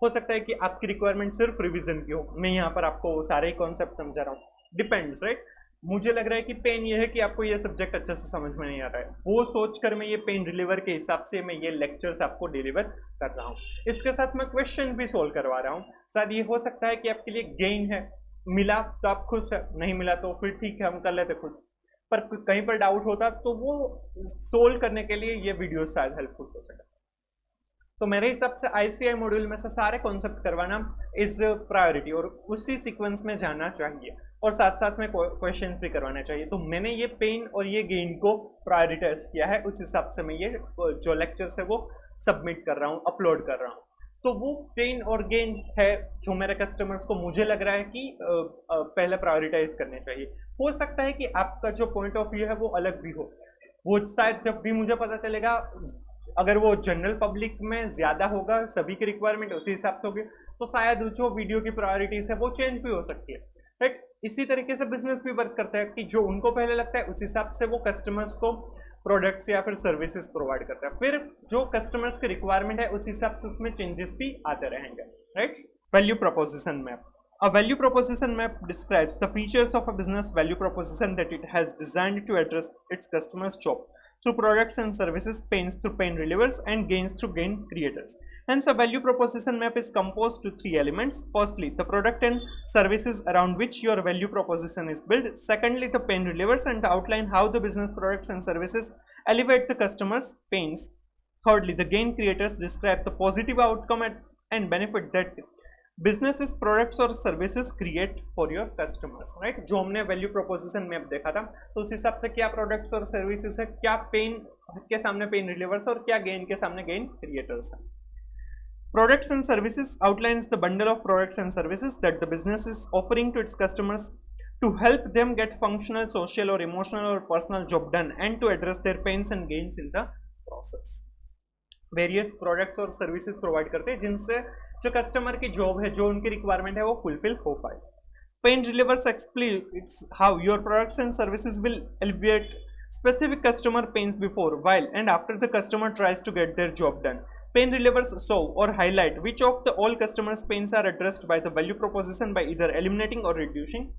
हो सकता है कि आपकी रिक्वायरमेंट सिर्फ रिवीजन की हो, मैं यहाँ पर आपको सारे कॉन्सेप्ट समझा रहा हूँ, डिपेंड्स, राइट. मुझे लग रहा है कि पेन ये है कि आपको ये सब्जेक्ट अच्छे से समझ में नहीं आ रहा है, वो सोचकर मैं ये पेन डिलीवर के हिसाब से मैं ये लेक्चर्स आपको डिलीवर कर रहा हूँ. इसके साथ मैं क्वेश्चन भी सोल्व करवा रहा हूँ. शायद ये हो सकता है कि आपके लिए गेन है, मिला तो आप खुश है, नहीं मिला तो फिर ठीक है हम कर लेते खुद, पर कहीं पर डाउट होता तो वो सोल्व करने के लिए ये वीडियो शायद हेल्पफुल हो सके। तो मेरे हिसाब से आईसीआई मॉड्यूल में से सारे कॉन्सेप्ट करवाना इज प्रायोरिटी और उसी सीक्वेंस में जाना चाहिए, और साथ साथ में क्वेश्चंस भी करवाना चाहिए। तो मैंने ये पेन और ये गेन को प्रायोरिटाइज किया है, उस हिसाब से मैं ये जो लेक्चर्स है वो सबमिट कर रहा हूँ, अपलोड कर रहा हूँ। तो वो पेन और गेन है जो मेरे कस्टमर्स को मुझे लग रहा है कि पहले प्रायोरिटाइज करने चाहिए। हो सकता है कि आपका जो पॉइंट ऑफ व्यू है वो अलग भी हो, वो शायद जब भी मुझे पता चलेगा, अगर वो जनरल पब्लिक में ज्यादा होगा, सभी की रिक्वायरमेंट उसी हिसाब से होगी, तो शायद जो वीडियो की प्रायोरिटीज है वो चेंज भी हो सकती है, राइट। इसी तरीके से बिजनेस भी वर्क करता है कि जो उनको पहले लगता है उस हिसाब से वो कस्टमर्स को प्रोडक्ट्स या फिर सर्विसेज प्रोवाइड करता है, फिर जो कस्टमर्स की रिक्वायरमेंट है उस हिसाब से उसमें चेंजेस भी आते रहेंगे, right. Value proposition map. A value proposition map describes the features of a business value proposition that it has designed to address its customers' job through products and services, pains through pain relievers, and gains through gain creators. Hence, a value proposition map is composed to three elements. Firstly, the product and services around which your value proposition is built. Secondly, the pain relievers and outline how the business products and services elevate the customer's pains. Thirdly, the gain creators describe the positive outcome and benefit that businesses products और services create for your customers, right. जो हमने value proposition map देखा था, तो उस हिसाब से क्या प्रोडक्ट्स और सर्विसेज है, क्या पेन के सामने पेन रिलीवर्स और क्या गेन के सामने गेन क्रिएटर्स है। Products and services outlines the bundle of products and services that the business is offering to its customers to help them get functional, social or emotional or personal job done and to address their pains and gains in the process. Various products और services provide करते हैं जिनसे जो customer की job है, जो उनकी requirement है वो फुलफिल हो पाए। Pen relievers explains how your products and services will alleviate specific customer pains before, while and after the customer tries to get their job done. Pain relievers show or highlight which of the all customers pains are addressed by the value proposition by either eliminating or reducing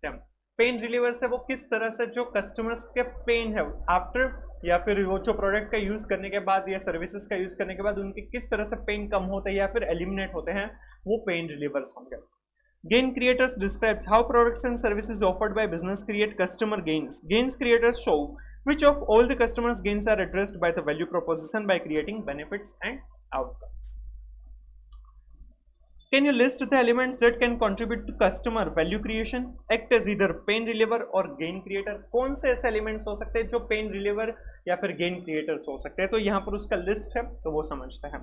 them. Pain reliever से वो किस तरह से जो customers के pen है after या फिर वो जो प्रोडक्ट का यूज करने के बाद या सर्विसेज का यूज करने के बाद उनके किस तरह से पेन कम होते हैं या फिर एलिमिनेट होते हैं, वो पेन रिलीवर्स होंगे। Gain creators describes how products and services offered by business create customer gains. Gains creators show which of all the customers' gains are addressed by the value proposition by creating benefits and outcomes. Can you list the elements that can contribute to customer value creation? Act as either pain reliever or gain creator. कौन से ऐसे elements हो सकते हैं जो pain reliever या फिर gain creators हो सकते हैं? तो यहाँ पर उसका लिस्ट है, तो वो समझते हैं।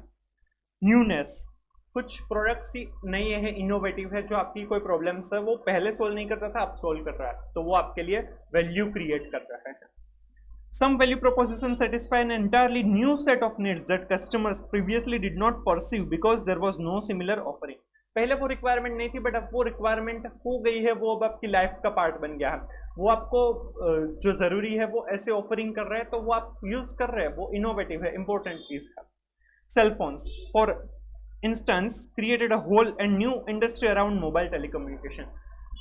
न्यूनेस, कुछ प्रोडक्ट्स नए हैं, इनोवेटिव है, जो आपकी कोई प्रॉब्लम्स है वो पहले सोल्व नहीं करता था, अब सोल्व कर रहा है, तो वो आपके लिए वैल्यू क्रिएट कर रहा है। Some value propositions satisfy an entirely new set of needs that customers previously did not perceive because there was no similar offering. पहले वो रिक्वायरमेंट नहीं थी, बट अब वो रिक्वायरमेंट हो गई है, वो अब आपकी लाइफ का पार्ट बन गया है, वो आपको जो जरूरी है वो ऐसे ऑफरिंग कर रहे हैं, तो वो आप यूज कर रहे हैं, वो इनोवेटिव है, इंपॉर्टेंट चीज है। Cell phones for instance created a whole and new industry around mobile telecommunication.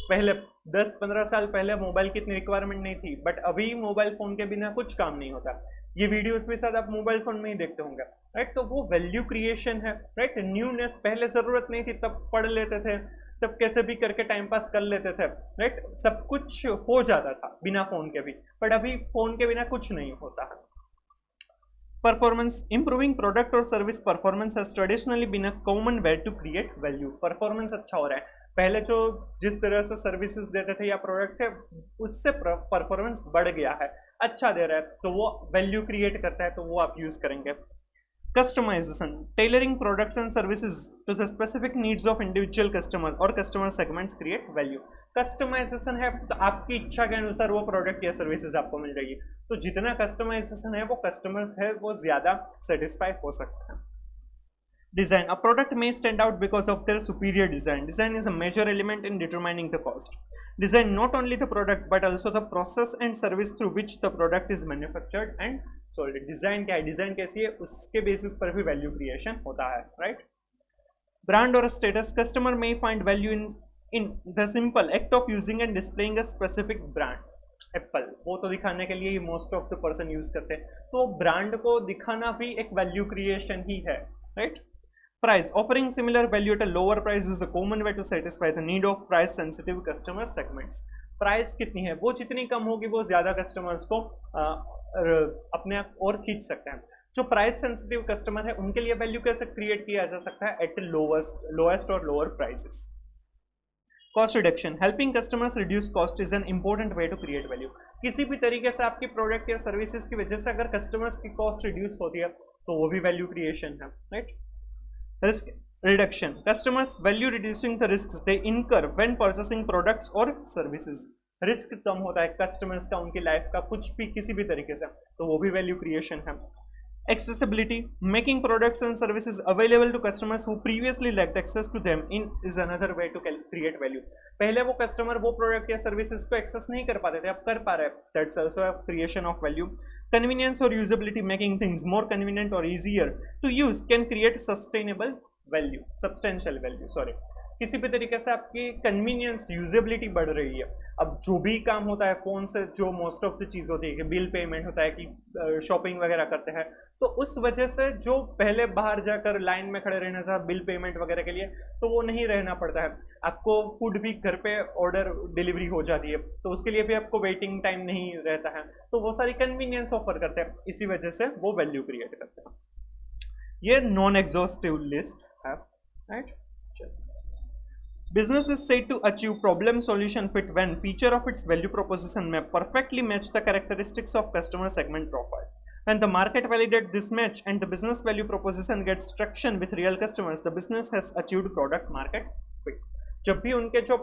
पहले 10-15 साल पहले मोबाइल की इतनी रिक्वायरमेंट नहीं थी, बट अभी मोबाइल फोन के बिना कुछ काम नहीं होता। ये वीडियोस भी शायद आप मोबाइल फोन में ही देखते होंगे, राइट। तो वो वैल्यू क्रिएशन है, राइट। न्यूनेस, पहले जरूरत नहीं थी तब पढ़ लेते थे, तब कैसे भी करके टाइम पास कर लेते थे, राइट। सब कुछ हो जाता था बिना फोन के भी, बट अभी फोन के बिना कुछ नहीं होता है। परफॉर्मेंस, इंप्रूविंग प्रोडक्ट और service performance has traditionally been a common way to create value. Performance अच्छा हो रहा है, पहले जो जिस तरह से सर्विसेज देते थे या प्रोडक्ट है उससे परफॉर्मेंस बढ़ गया है, अच्छा दे रहा है, तो वो वैल्यू क्रिएट करता है, तो वो आप यूज करेंगे। Customisation, tailoring products and services to the specific needs of individual customer और customer segments create value. Customisation है तो आपकी इच्छा के अनुसार वो प्रोडक्ट या सर्विसेज आपको मिल जाएगी, तो जितना कस्टमाइजेशन है वो कस्टमर्स है वो ज्यादा सेटिस्फाई हो सकता है। Design, a product may stand out because of their superior design. Design is a major element in determining the cost. Design not only the product but also the process and service through which the product is manufactured and sold. Design क्या है, design कैसी है, उसके basis पर भी value creation होता है, right. Brand और status, customer may find value in the simple act of using and displaying a specific brand. Apple, वो तो दिखाने के लिए ही most of the person use करते हैं, तो ब्रांड को दिखाना भी एक वैल्यू क्रिएशन ही है, right. Price, offering similar value at a lower price is a common way to satisfy the need of price sensitive customer segments. Price कितनी है, वो जितनी कम होगी वो ज्यादा कस्टमर्स को अपने आप और खींच सकते हैं. जो प्राइस सेंसिटिव कस्टमर है उनके लिए वैल्यू कैसे क्रिएट किया जा सकता है, एट लोएस्ट और lower prices. Cost reduction, helping customers reduce cost is an important way to create value. किसी भी तरीके से आपकी प्रोडक्ट या सर्विसेज की वजह से अगर कस्टमर्स की कॉस्ट रिड्यूस होती है तो वो भी वैल्यू क्रिएशन है, right. Risk reduction, customers value reducing the risk they इनकर व्हेन परचेसिंग प्रोडक्ट्स और सर्विसेज. रिस्क कम होता है कस्टमर्स का उनकी लाइफ का कुछ भी किसी भी तरीके से, तो वो भी वैल्यू क्रिएशन है. Accessibility, making products and services available to customers who previously lacked access to them in is another way to create value. पहले वो कस्टमर वो प्रोडक्ट या सर्विसेज को एक्सेस नहीं कर पाते थे, अब कर पा रहे हैं. That's also a creation of value. Convenience or usability, making things more convenient or easier to use can create sustainable value, substantial value. Sorry. किसी भी तरीके से आपकी कन्वीनियंस यूजेबिलिटी बढ़ रही है. अब जो भी काम होता है फोन से, जो मोस्ट ऑफ द चीज़ होती है कि बिल पेमेंट होता है कि शॉपिंग वगैरह करते हैं, तो उस वजह से जो पहले बाहर जाकर लाइन में खड़े रहना था बिल पेमेंट वगैरह के लिए, तो वो नहीं रहना पड़ता है. आपको फूड भी घर पे ऑर्डर डिलीवरी हो जाती है, तो उसके लिए भी आपको वेटिंग टाइम नहीं रहता है. तो वो सारी कन्वीनियंस ऑफर करते हैं, इसी वजह से वो वैल्यू क्रिएट करते हैं. ये नॉन एग्जॉस्टिव लिस्ट है, right. Business is said to achieve problem solution fit when feature of its value proposition may perfectly match the characteristics of customer segment profile. When the market validates this match and the business value proposition gets traction with real customers, the business has achieved product market fit. जब भी उनके जो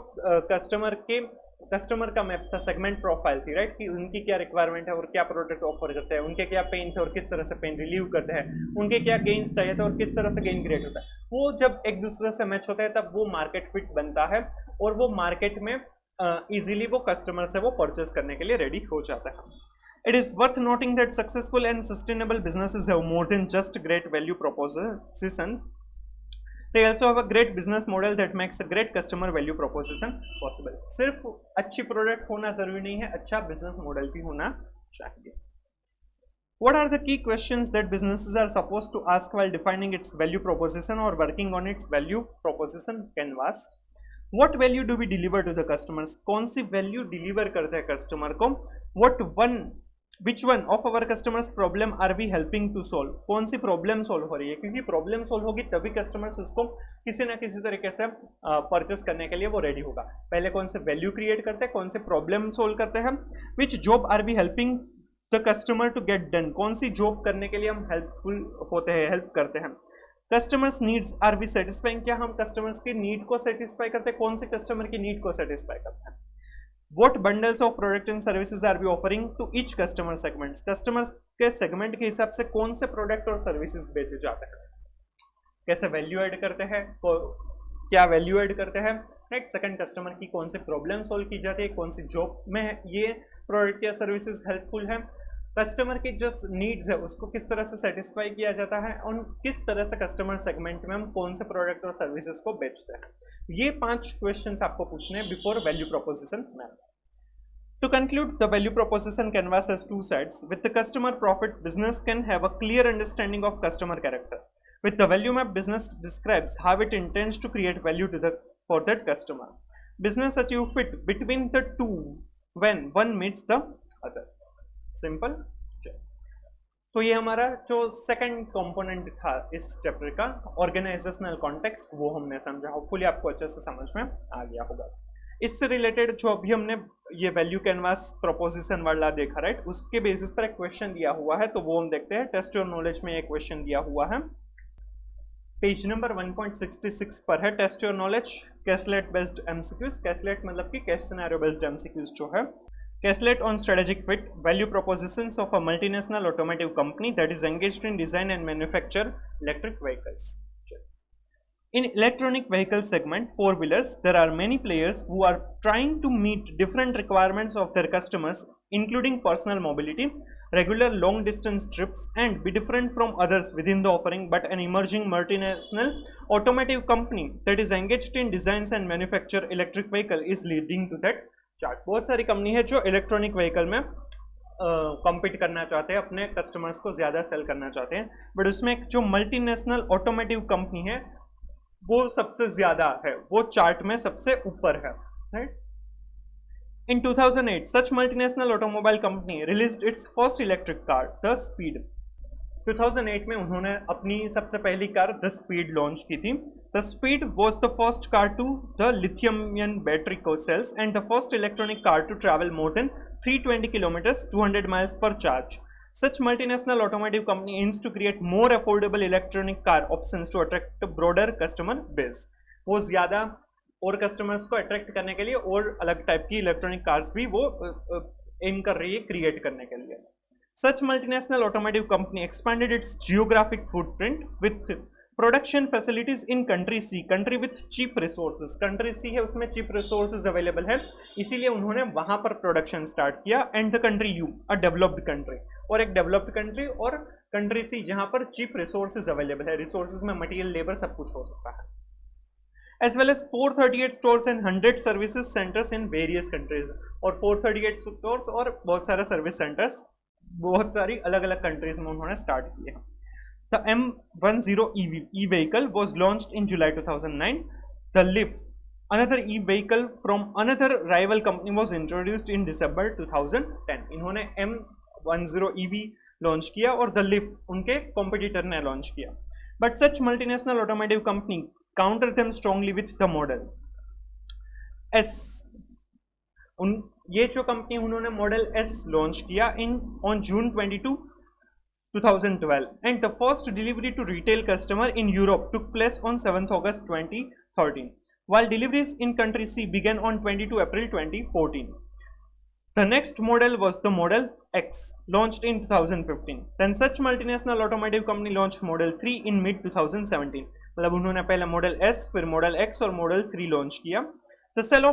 customer का map था, segment profile थी, right, कि उनकी क्या रिक्वायरमेंट है और क्या प्रोडक्ट ऑफर करते हैं, उनके क्या पेन थे और किस तरह से पेन रिलीव करते हैं, उनके क्या गेन्स चाहिए थे और किस तरह से गेन क्रिएट होता है, वो जब एक दूसरे से मैच होता है तब वो मार्केट फिट बनता है और वो मार्केट में इजीली वो कस्टमर से वो परचेस करने के लिए रेडी हो जाता है. It is worth noting that successful and sustainable businesses have more than just great value propositions. They also have a great business model that makes a great customer value proposition possible. सिर्फ अच्छी product होना जरूरी नहीं है, अच्छा business model भी होना चाहिए. What are the key questions that businesses are supposed to ask while defining its value proposition or working on its value proposition canvas? What value do we deliver to the customers? कौन सी value deliver करते हैं customer को? Which one of our customers problem are we helping to solve? कौन सी problem solve हो रही है, क्योंकि problem solve होगी तभी कस्टमर्स उसको किसी ना किसी तरीके से परचेस करने के लिए वो रेडी होगा. पहले कौन से वैल्यू क्रिएट करते हैं, कौन से प्रॉब्लम सॉल्व करते हैं. Which job are we helping the customer to get done? कौन सी जॉब करने के लिए हम हेल्पफुल होते हैं, हेल्प करते हैं. Customers needs are we satisfying, क्या हम कस्टमर्स की नीड को सेटिस्फाई करते हैं, कौन से कस्टमर की नीड को सेटिस्फाई करते हैं. What bundles of product and services are we offering to each customer segments? Customers के सेगमेंट के हिसाब से कौन से प्रोडक्ट और सर्विसेज बेचे जाते हैं, कैसे वैल्यू ऐड करते हैं, क्या वैल्यू ऐड करते हैं, राइट. सेकंड, कस्टमर की कौन सी प्रॉब्लम सॉल्व की जाती है, कौन सी जॉब में ये प्रोडक्ट या सर्विसेज हेल्पफुल है. कस्टमर की जो नीड्स है उसको किस तरह से सेटिस्फाई किया जाता है और किस तरह से कस्टमर सेगमेंट में हम कौन से प्रोडक्ट और सर्विसेज को बेचते हैं. ये 5 क्वेश्चंस आपको पूछने हैं before value proposition map. To conclude, the value proposition canvas has 2 sides. With the customer profit, business can have a clear understanding of customer character. With the value map, business describes how it intends to create value for that customer. Business achieve fit between the two when one meets the other. Simple. तो ये हमारा जो second component था इस chapter का, organisational context, वो हमने समझा. होपफुली आपको अच्छे से समझ में आ गया होगा. इससे रिलेटेड जो अभी हमने ये वैल्यू कैनवास प्रोपोजिशन वाला देखा, राइट, उसके बेसिस पर एक क्वेश्चन दिया हुआ है, तो वो हम देखते हैं. टेस्ट योर नॉलेज में एक क्वेश्चन दिया हुआ है, पेज नंबर 1.66 पर है. Test your knowledge caselet based MCQs. Caselet मतलब कि कैश सिनेरियो बेस्ड एमसीक्यूज जो है. Caselet on strategic fit, value propositions of a multinational automotive company that is engaged in design and manufacture electric vehicles. In electronic vehicle segment, 4-wheelers, there are many players who are trying to meet different requirements of their customers, including personal mobility, regular long distance trips, and be different from others within the offering. But an emerging multinational automotive company that is engaged in designs and manufacture electric vehicle is leading to that chart. बहुत सारी company है जो electronic vehicle में compete करना चाहते हैं, अपने customers को ज़्यादा सेल करना चाहते हैं, बट उसमें एक जो मल्टीनेशनल ऑटोमोटिव कंपनी है वो सबसे ज़्यादा है, वो चार्ट में सबसे ऊपर है, right. In 2008, such multinational automobile company released its first electric car, the Speed. 2008 में उन्होंने अपनी सबसे पहली कार द स्पीड लॉन्च की थी. The speed was the first car to the lithium-ion battery cells and the first electronic car to travel more than 320 kilometers, 200 miles per charge. Such multinational automotive company aims to create more affordable electronic car options to attract a broader customer base. वो ज़्यादा और customers को attract करने के लिए और अलग type की इलेक्ट्रॉनिक कार्स भी वो एम कर रही है क्रिएट करने के लिए. Such multinational automotive company expanded its geographic footprint with production facilities in country C, country with cheap resources. country C है, उसमें cheap resources available है, इसीलिए उन्होंने वहां पर प्रोडक्शन स्टार्ट किया. And the country U, a developed country, और एक डेवलप्ड कंट्री, और कंट्री C जहां पर cheap resources available है. रिसोर्सेज में मटेरियल, लेबर, सब कुछ हो सकता है. As well as 438 stores and 100 services centers in various countries. और 438 stores और बहुत सारे सर्विस सेंटर्स बहुत सारी अलग अलग कंट्रीज में उन्होंने स्टार्ट किए. The M10 e-vehicle was launched in July 2009. The Leaf, another e-vehicle from another rival company, was introduced in December 2010. इन्होंने M10 EV लॉन्च किया और The Leaf उनके कॉम्पिटिटर ने लॉन्च किया. But such multinational automotive company counter them strongly with the model S. ये जो company उन्होंने model S launch किया on June 22, 2012, and the first delivery to retail customer in Europe took place on 7th August 2013, while deliveries in country C began on 22 April 2014. The next model was the Model X, launched in 2015. Then such multinational automotive company launched Model 3 in mid 2017. मतलब उन्होंने पहले model S, फिर model X और model 3 launch किया. The sale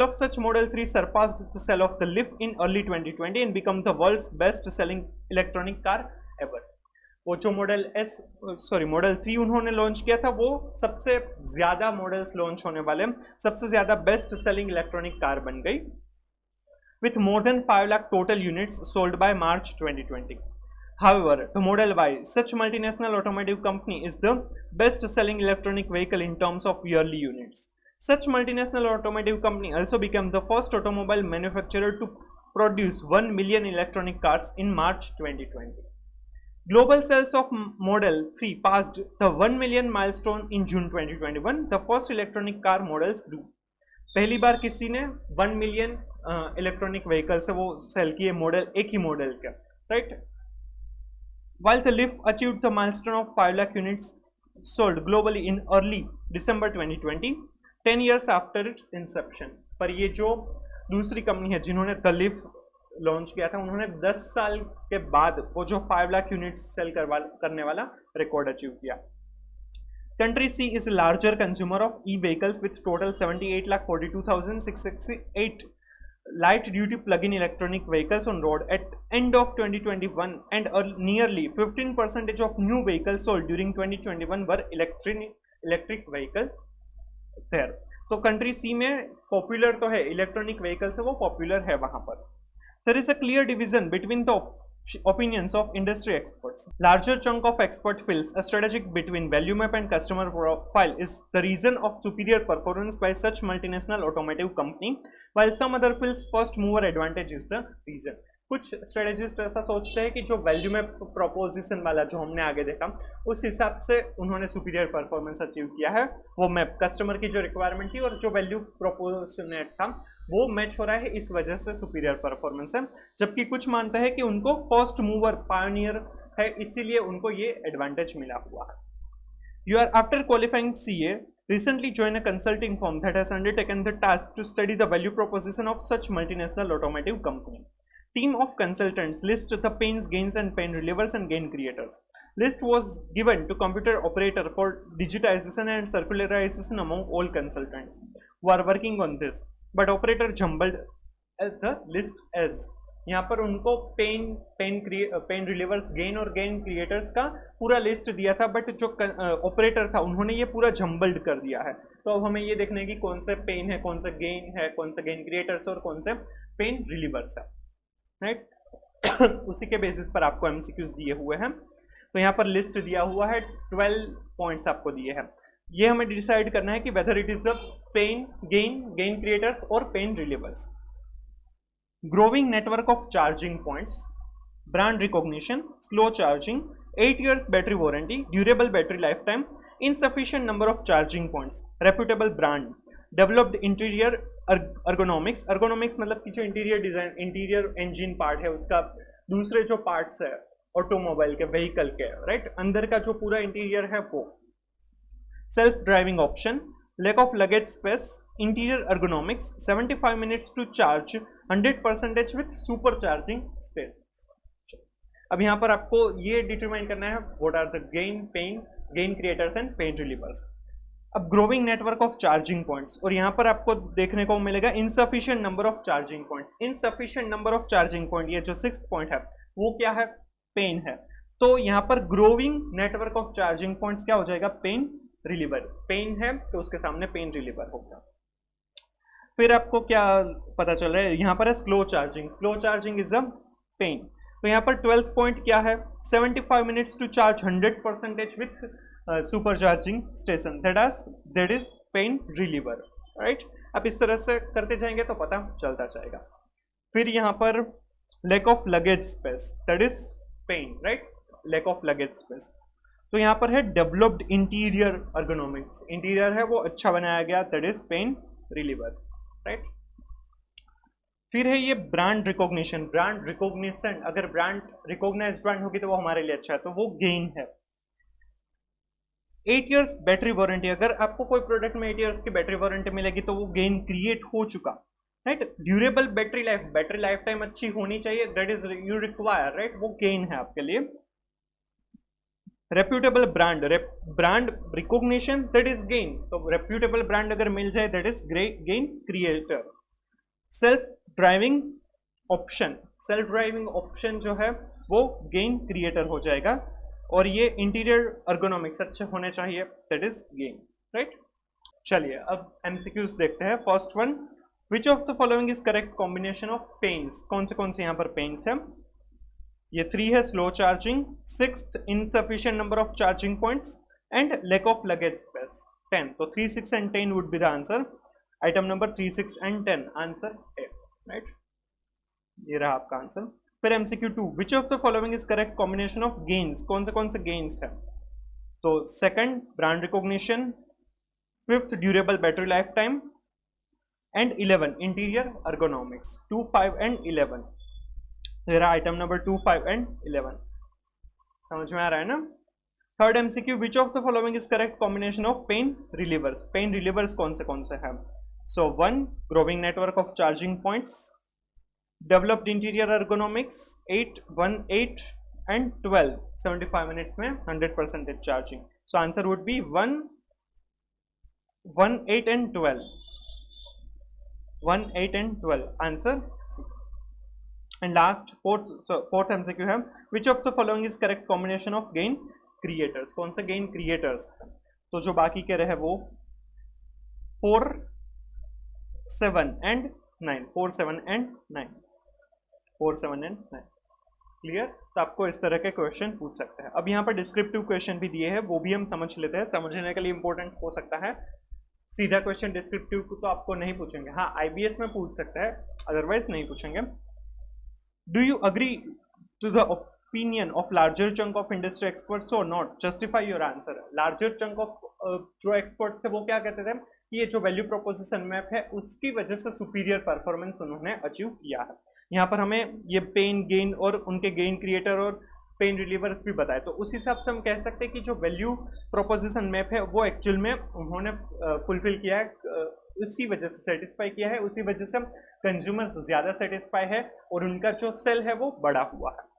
of such Model 3 surpassed the sale of the Leaf in early 2020 and become the world's best selling electronic car ever. वो जो model model 3 उन्होंने launch किया था, वो सबसे ज़्यादा मॉडल्स लॉन्च होने वाले सबसे ज़्यादा बेस्ट सेलिंग इलेक्ट्रॉनिक कार बन गई, with more than 5 lakh total units sold by March 2020. However, the Model Y, such multinational automotive company, is the best-selling electronic vehicle in terms of yearly units. Such multinational automotive company also became the first automobile manufacturer to produce 1 million electronic cars in March 2020. Global sales of Model 3 passed the 1 million milestone in June 2021. The first electronic car models do. पहली बार किसी ने 1 million electronic vehicle से वो cell किए model, एक ही model का, right. While the Leaf achieved the milestone of 5 lakh units sold globally in early December 2020, 10 years after its inception. पर ये जो दूसरी कंपनी है जिन्होंने The Leaf लॉन्च किया था, उन्होंने 10 साल के बाद वो जो 5 लाख यूनिट्स सेल करने वाला रिकॉर्ड अचीव किया. Country C is a larger consumer of e-vehicles with total 78,42,668 light-duty plug-in electronic vehicles on road at end of 2021, and nearly 15% of new vehicles sold during 2021 were electric vehicle there. तो country C में popular तो है electronic vehicle से, वो popular है वहां पर. There is a clear division between the opinions of industry experts. Larger chunk of expert feels a strategic between value map and customer profile is the reason of superior performance by such multinational automotive company, while some other feels first mover advantage is the reason. कुछ strategist ऐसा सोचते हैं कि जो value map proposition वाला जो हमने आगे देखा, उस हिसाब से उन्होंने सुपीरियर परफॉर्मेंस अचीव किया है. वो मैप कस्टमर की जो रिक्वायरमेंट थी और जो वैल्यू प्रोपोर्शनेट था वो मैच हो रहा है, इस वजह से सुपीरियर परफॉर्मेंस है. जबकि कुछ मानते हैं कि उनको फर्स्ट मूवर पायोनियर है, इसीलिए उनको ये एडवांटेज मिला हुआ है. You are after qualifying CA recently joined a consulting firm that has undertaken the task to study the value proposition of such multinational automotive company. Team of consultants list the pains, gains and pain relievers and gain creators. List was given to computer operator for digitization and circularization among all consultants who are working on this, but operator jumbled the list as. यहाँ पर उनको pen relievers, gain और gain creators का पूरा list दिया था, but जो operator था उन्होंने ये पूरा जम्बल्ड कर दिया है. तो अब हमें ये देखना है कि कौन से पेन है, कौन से गेन है, कौन से गेन क्रिएटर्स और कौन से पेन रिलीवर्स है. राइट। उसी के बेसिस पर आपको एमसीक्यूज दिए हुए हैं। तो यहाँ पर लिस्ट दिया हुआ है, 12 पॉइंट्स आपको दिए हैं। ये हमें डिसाइड करना है कि whether it is a pain gain creators और pain relievers. Growing network of charging points, brand recognition, slow charging, 8 years battery warranty, durable battery lifetime, insufficient number of charging points, reputable brand, developed interior ergonomics, ergonomics मतलब कि जो interior design, interior engine part है उसका, दूसरे जो parts है automobile के, vehicle के, राइट, अंदर का जो पूरा इंटीरियर है वो, self driving option, lack of luggage space, interior ergonomics, 75 minutes to charge, 100% with supercharging stations. अब यहाँ पर आपको ये डिटरमाइन करना है what are the gain creators and pain relievers. अब growing network of charging points, और यहाँ पर आपको देखने को मिलेगा insufficient number of charging points. Insufficient number of charging point, ये जो 6th पॉइंट है वो क्या है, पेन है। तो यहाँ पर growing network of charging points क्या हो जाएगा, पेन रिलीवर। पेन है तो उसके सामने पेन रिलीवर होगा। फिर आपको क्या पता चल रहा है, यहाँ पर है slow charging, slow charging is a pain. तो यहाँ पर 12th पॉइंट क्या है, 75 minutes to charge 100% with super charging station, that is pain reliever, right. अब इस तरह से करते जाएंगे तो पता चलता जाएगा। फिर यहाँ पर lack of luggage space, that is pain, right, lack of luggage space. तो यहाँ पर है डेवलप्ड इंटीरियर ergonomics, इंटीरियर है वो अच्छा बनाया गया, that is pain reliever, right. फिर है ये ब्रांड रिकॉग्निशन, ब्रांड रिकॉग्निशन, अगर ब्रांड रिकॉग्नाइज्ड ब्रांड होगी तो वो हमारे लिए अच्छा है, तो वो गेन है। 8 इयर्स बैटरी वारंटी, अगर आपको कोई प्रोडक्ट में 8 इयर्स की बैटरी वारंटी मिलेगी तो वो गेन क्रिएट हो चुका, right. Durable battery life time अच्छी होनी चाहिए, that is you require, right, वो गेन है आपके लिए। Reputable brand, brand recognition, that is gain, तो रेप्यूटेबल ब्रांड अगर मिल जाए that is gain creator. Self driving option, self driving option जो है वो गेन क्रिएटर हो जाएगा, और ये इंटीरियर ergonomics अच्छे होने चाहिए, दैट इज गेन, राइट। चलिए अब एमसीक्यूज देखते हैं। First one, which of the following is correct combination of pains, कौन से यहाँ पर पेन्स है, ये 3 है slow charging, 6th insufficient number of charging points and lack of luggage space, 10, तो 3, 6 and 10 would be the answer. Item number 3, 6 and 10, answer A, right, ये रहा आपका आंसर। फिर MCQ 2, which of the following is correct combination of gains, कौन से gains है, तो 2nd brand recognition, 5th durable battery life time and 11 interior ergonomics, 2, 5 and 11, ये रहा आइटम नंबर 2, 5 एंड 11, समझ में आ रहा है ना। Third MCQ, which of the following is correct combination of pain relievers कौन से है, so 1 growing network of charging points, developed interior ergonomics, 8, 1, 8 and 12, 75 minutes में 100% charging, so answer would be 1, 1, 8 and 12, 1, 8 and 12, answer C. And last fourth MCQ है, which of the following is correct combination of gain creators, कौन से gain creators, तो जो बाकी के रहे वो 4, 7 एंड 9, 4, 7 एंड 9, 4, 7 एंड 9, क्लियर। तो आपको इस तरह के क्वेश्चन पूछ सकते हैं। अब यहाँ पर डिस्क्रिप्टिव क्वेश्चन भी दिए हैं, वो भी हम समझ लेते हैं, समझने के लिए इंपॉर्टेंट हो सकता है। सीधा क्वेश्चन डिस्क्रिप्टिव को तो आपको नहीं पूछेंगे, हाँ आईबीएस में पूछ सकते हैं, अदरवाइज नहीं पूछेंगे। Do you agree to the opinion of larger chunk of industry experts और not, justify your answer. Larger chunk of जो एक्सपर्ट्स थे वो क्या कहते थे कि ये जो वैल्यू प्रोपोजिशन मैप है उसकी वजह से सुपीरियर परफॉर्मेंस उन्होंने अचीव किया है। यहाँ पर हमें ये पेन गेन और उनके गेन क्रिएटर और पेन रिलीवर्स भी बताए, तो उस हिसाब से हम कह सकते हैं कि जो वैल्यू प्रोपोजिशन मैप है वो एक्चुअल में उन्होंने फुलफिल किया है, उसी वजह से सेटिस्फाई किया है, उसी वजह से कंज्यूमर्स ज़्यादा सेटिस्फाई है और उनका जो सेल है वो बड़ा हुआ है।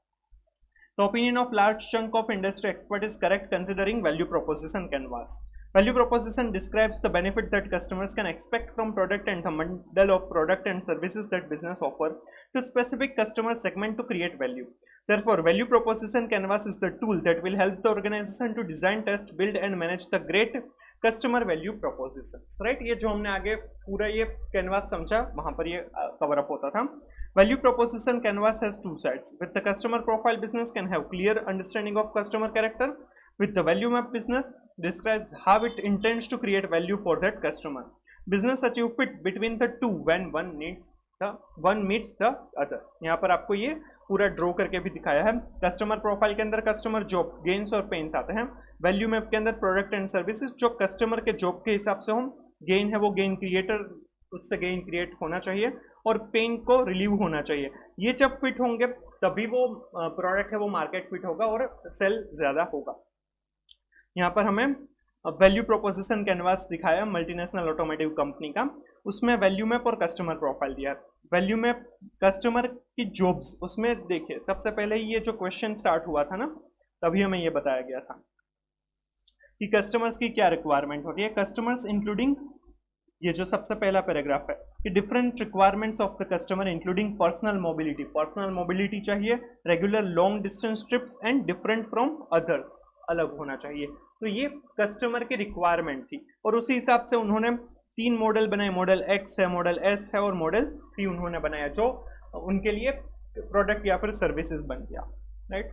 The opinion of large chunk of industry expert is correct considering value proposition canvas. Value proposition describes the benefit that customers can expect from product and the bundle of product and services that business offer to specific customer segment to create value. Therefore, value proposition canvas is the tool that will help the organization to design, test, build and manage the great customer value propositions. Right? ये जो हमने आगे पूरा ये canvas समझा वहाँ पर ये cover up होता था। Value proposition canvas has two sides. With the customer profile, business can have clear understanding of customer character. With the value map, business describes how it intends to create value for that customer. Business achieve fit between the two when one meets the other. यहाँ पर आपको ये पूरा draw करके भी दिखाया है. Customer profile के अंदर कस्टमर जॉब गेन्स और पेन्स आते हैं. वैल्यू मैप के अंदर प्रोडक्ट एंड सर्विसेज जो कस्टमर के जॉब के हिसाब से हम गेन है वो गेन क्रिएटर उससे गेन क्रिएट होना चाहिए और पेन को रिलीव होना चाहिए. ये जब फिट होंगे तभी वो प्रोडक्ट है वो मार्केट फिट होगा और सेल ज्यादा होगा. यहाँ पर हमें वैल्यू प्रोपोजिशन कैनवास दिखाया मल्टीनेशनल ऑटोमोटिव कंपनी का. उसमें वैल्यू मैप और कस्टमर प्रोफाइल दिया. वैल्यू मैप कस्टमर की जॉब्स उसमें देखिए सबसे पहले ये जो क्वेश्चन स्टार्ट हुआ था ना तभी हमें ये बताया गया था कि कस्टमर्स की क्या रिक्वायरमेंट होती है. कस्टमर्स इंक्लूडिंग ये जो सबसे पहला पैराग्राफ है कि different requirements of the customer including personal mobility चाहिए, regular long distance trips and different from others अलग होना चाहिए. तो ये कस्टमर की रिक्वायरमेंट थी और उसी हिसाब से उन्होंने 3 मॉडल बनाए. मॉडल एक्स है, मॉडल एस है और मॉडल 3 उन्होंने बनाया जो उनके लिए प्रोडक्ट या फिर सर्विसेज बन गया. राइट.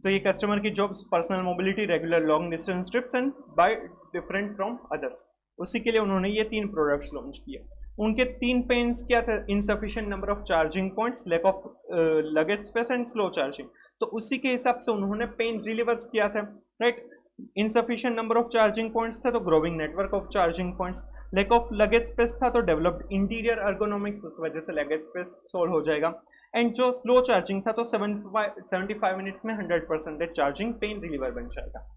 तो ये कस्टमर की jobs personal mobility, regular long distance trips and by different from others. उसी के लिए उन्होंने ये 3 प्रोडक्ट्स लॉन्च किए. उनके 3 पेन्स क्या थे? Insufficient number of charging points, lack of luggage space and slow charging. तो उसी के हिसाब से उन्होंने पेन डिलीवर्स किया था. Right. Insufficient number of charging points था तो growing network of charging points. Lack of luggage space था तो डेवलप्ड इंटीरियर अर्गोनॉमिक्स, उस वजह से लगेज स्पेस सॉल्व हो जाएगा. एंड जो स्लो चार्जिंग था तो 75 मिनट्स में 100% चार्जिंग पेन डिलीवर बन जाएगा.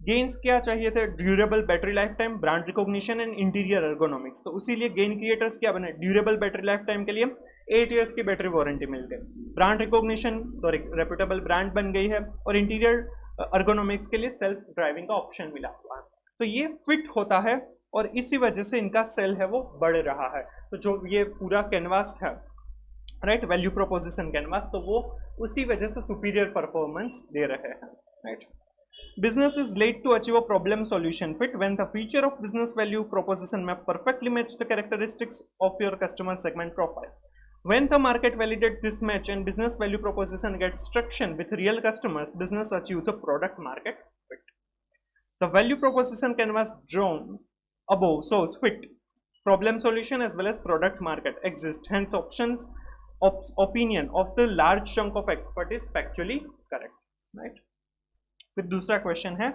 गेन्स क्या चाहिए थे? Durable battery life time, brand recognition and interior ergonomics. तो उसीलिए गेन क्रिएटर्स क्या बने? ड्यूरेबल बैटरी लाइफ टाइम के लिए 8 इयर्स की बैटरी वारंटी मिल गई. ब्रांड रिकॉग्निशन तो रेप्यूटेबल ब्रांड बन गई है और इंटीरियर अर्गोनॉमिक्स के लिए सेल्फ ड्राइविंग का ऑप्शन मिला हुआ है. तो ये फिट होता है और इसी वजह से इनका सेल है वो बढ़ रहा है. तो जो ये पूरा कैनवास है राइट, वैल्यू प्रोपोजिशन कैनवास, तो वो उसी वजह से सुपीरियर परफॉर्मेंस दे रहे हैं. Right. Business is late to achieve a problem solution fit when the feature of business value proposition map perfectly match the characteristics of your customer segment profile. When the market validates this match and business value proposition gets traction with real customers, business achieve the product market fit. The value proposition canvas drawn above shows fit, problem solution as well as product market exist. Hence, opinion of the large chunk of expert is factually correct. Right. फिर दूसरा question है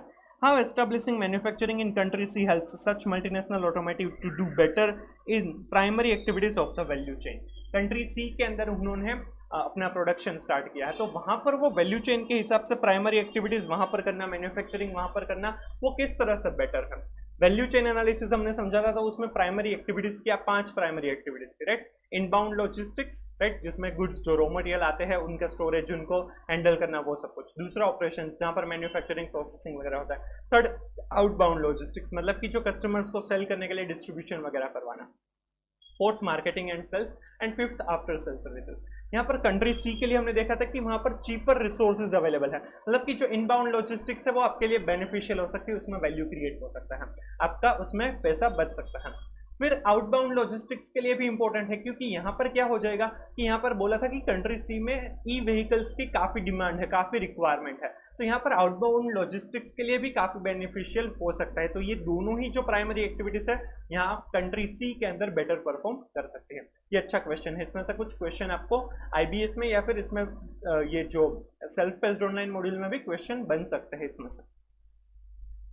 how establishing manufacturing in country C helps such multinational automotive to do better in primary activities of the value chain. Country C के अंदर उन्होंने अपना production start किया है तो वहां पर वो वैल्यू चेन के हिसाब से प्राइमरी एक्टिविटीज वहां पर करना, मैन्युफैक्चरिंग वहां पर करना, वो किस तरह से बेटर है. वैल्यू चेन एनालिसिस हमने समझा था तो उसमें प्राइमरी एक्टिविटीज क्या? 5 प्राइमरी एक्टिविटीज थी. राइट. इनबाउंड लॉजिस्टिक्स, राइट, जिसमें गुड्स जो रॉ मटेरियल आते हैं उनका स्टोरेज, उनको हैंडल करना, वो सब कुछ. दूसरा ऑपरेशंस जहां पर मैन्युफैक्चरिंग प्रोसेसिंग वगैरह होता है. थर्ड आउटबाउंड लॉजिस्टिक्स, मतलब कि जो कस्टमर्स को सेल करने के लिए डिस्ट्रीब्यूशन वगैरह करवाना. Fourth marketing and sales and fifth after sale services. यहाँ पर कंट्री सी के लिए हमने देखा था कि वहां पर चीपर रिसोर्सेज अवेलेबल है, मतलब कि जो इनबाउंड लॉजिस्टिक्स है वो आपके लिए बेनिफिशियल हो सकती है, उसमें वैल्यू क्रिएट हो सकता है, आपका उसमें पैसा बच सकता है. फिर आउटबाउंड लॉजिस्टिक्स के लिए भी इंपॉर्टेंट है क्योंकि यहाँ पर क्या हो जाएगा कि यहाँ पर बोला था कि कंट्री सी में ई व्हीकल्स की काफी डिमांड है, काफी रिक्वायरमेंट है, तो यहाँ पर आउटबाउंड लॉजिस्टिक्स के लिए भी काफी बेनिफिशियल हो सकता है. तो ये दोनों ही जो प्राइमरी एक्टिविटीज है यहाँ कंट्री सी के अंदर बेटर परफॉर्म कर सकते हैं. ये अच्छा क्वेश्चन है. इसमें से कुछ क्वेश्चन आपको आईबीएस में या फिर इसमें ये जो सेल्फ बेस्ड ऑनलाइन मॉड्यूल में भी क्वेश्चन बन सकते हैं इसमें से.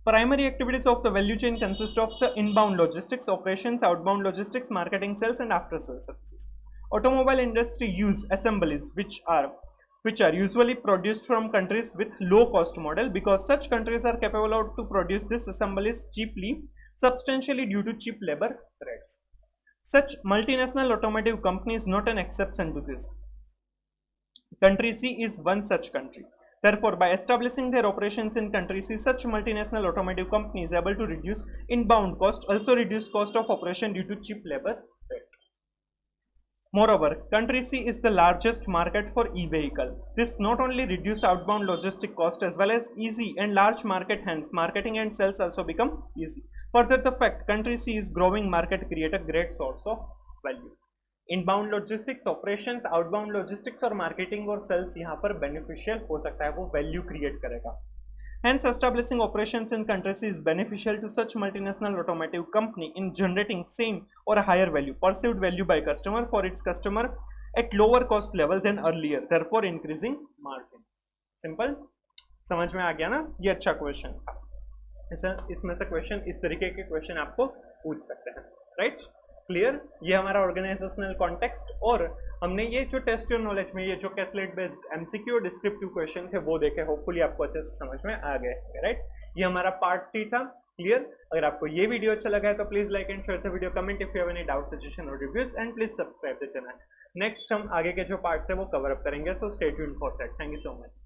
Primary activities of the value chain consist of the inbound logistics, operations, outbound logistics, marketing, sales, and after sales services. Automobile industry use assemblies which are usually produced from countries with low cost model because such countries are capable of to produce these assemblies cheaply, substantially due to cheap labor rates. Such multinational automotive company is not an exception to this. Country C is one such country. Therefore, by establishing their operations in country C, such multinational automotive company is able to reduce inbound cost, also reduce cost of operation due to cheap labor rate. Moreover, country C is the largest market for e-vehicle. This not only reduce outbound logistic cost as well as easy and large market, hence marketing and sales also become easy. Further, the fact country C is growing market create a great source of value. Inbound logistics, operations, outbound logistics और marketing और sales यहाँ पर beneficial हो सकता है, वो value create करेगा. Hence, establishing operations in countries is beneficial to such multinational automotive company in generating same or higher value, perceived value by customer for its customer at lower cost level than earlier, therefore increasing margin. Simple, समझ में आ गया ना? ये अच्छा question था. इसमें से question इस तरीके के क्वेश्चन आपको पूछ सकते हैं, राइट? क्लियर? ये हमारा ऑर्गेनाइजेशनल कॉन्टेक्स्ट, और हमने ये जो टेस्ट योर नॉलेज में ये जो कैसलेट बेस्ड एमसीक्यू और डिस्क्रिप्टिव क्वेश्चन थे वो देखे, होपफुली आपको अच्छे से समझ में आ गए, राइट? ये हमारा पार्ट 3 था. क्लियर? अगर आपको ये वीडियो अच्छा लगा है तो please like and share the video, comment if you have any doubt, suggestion और reviews, and please subscribe the channel. Next हम आगे के जो पार्ट्स है वो कवर अप करेंगे, so stay tuned for that. Thank you so much.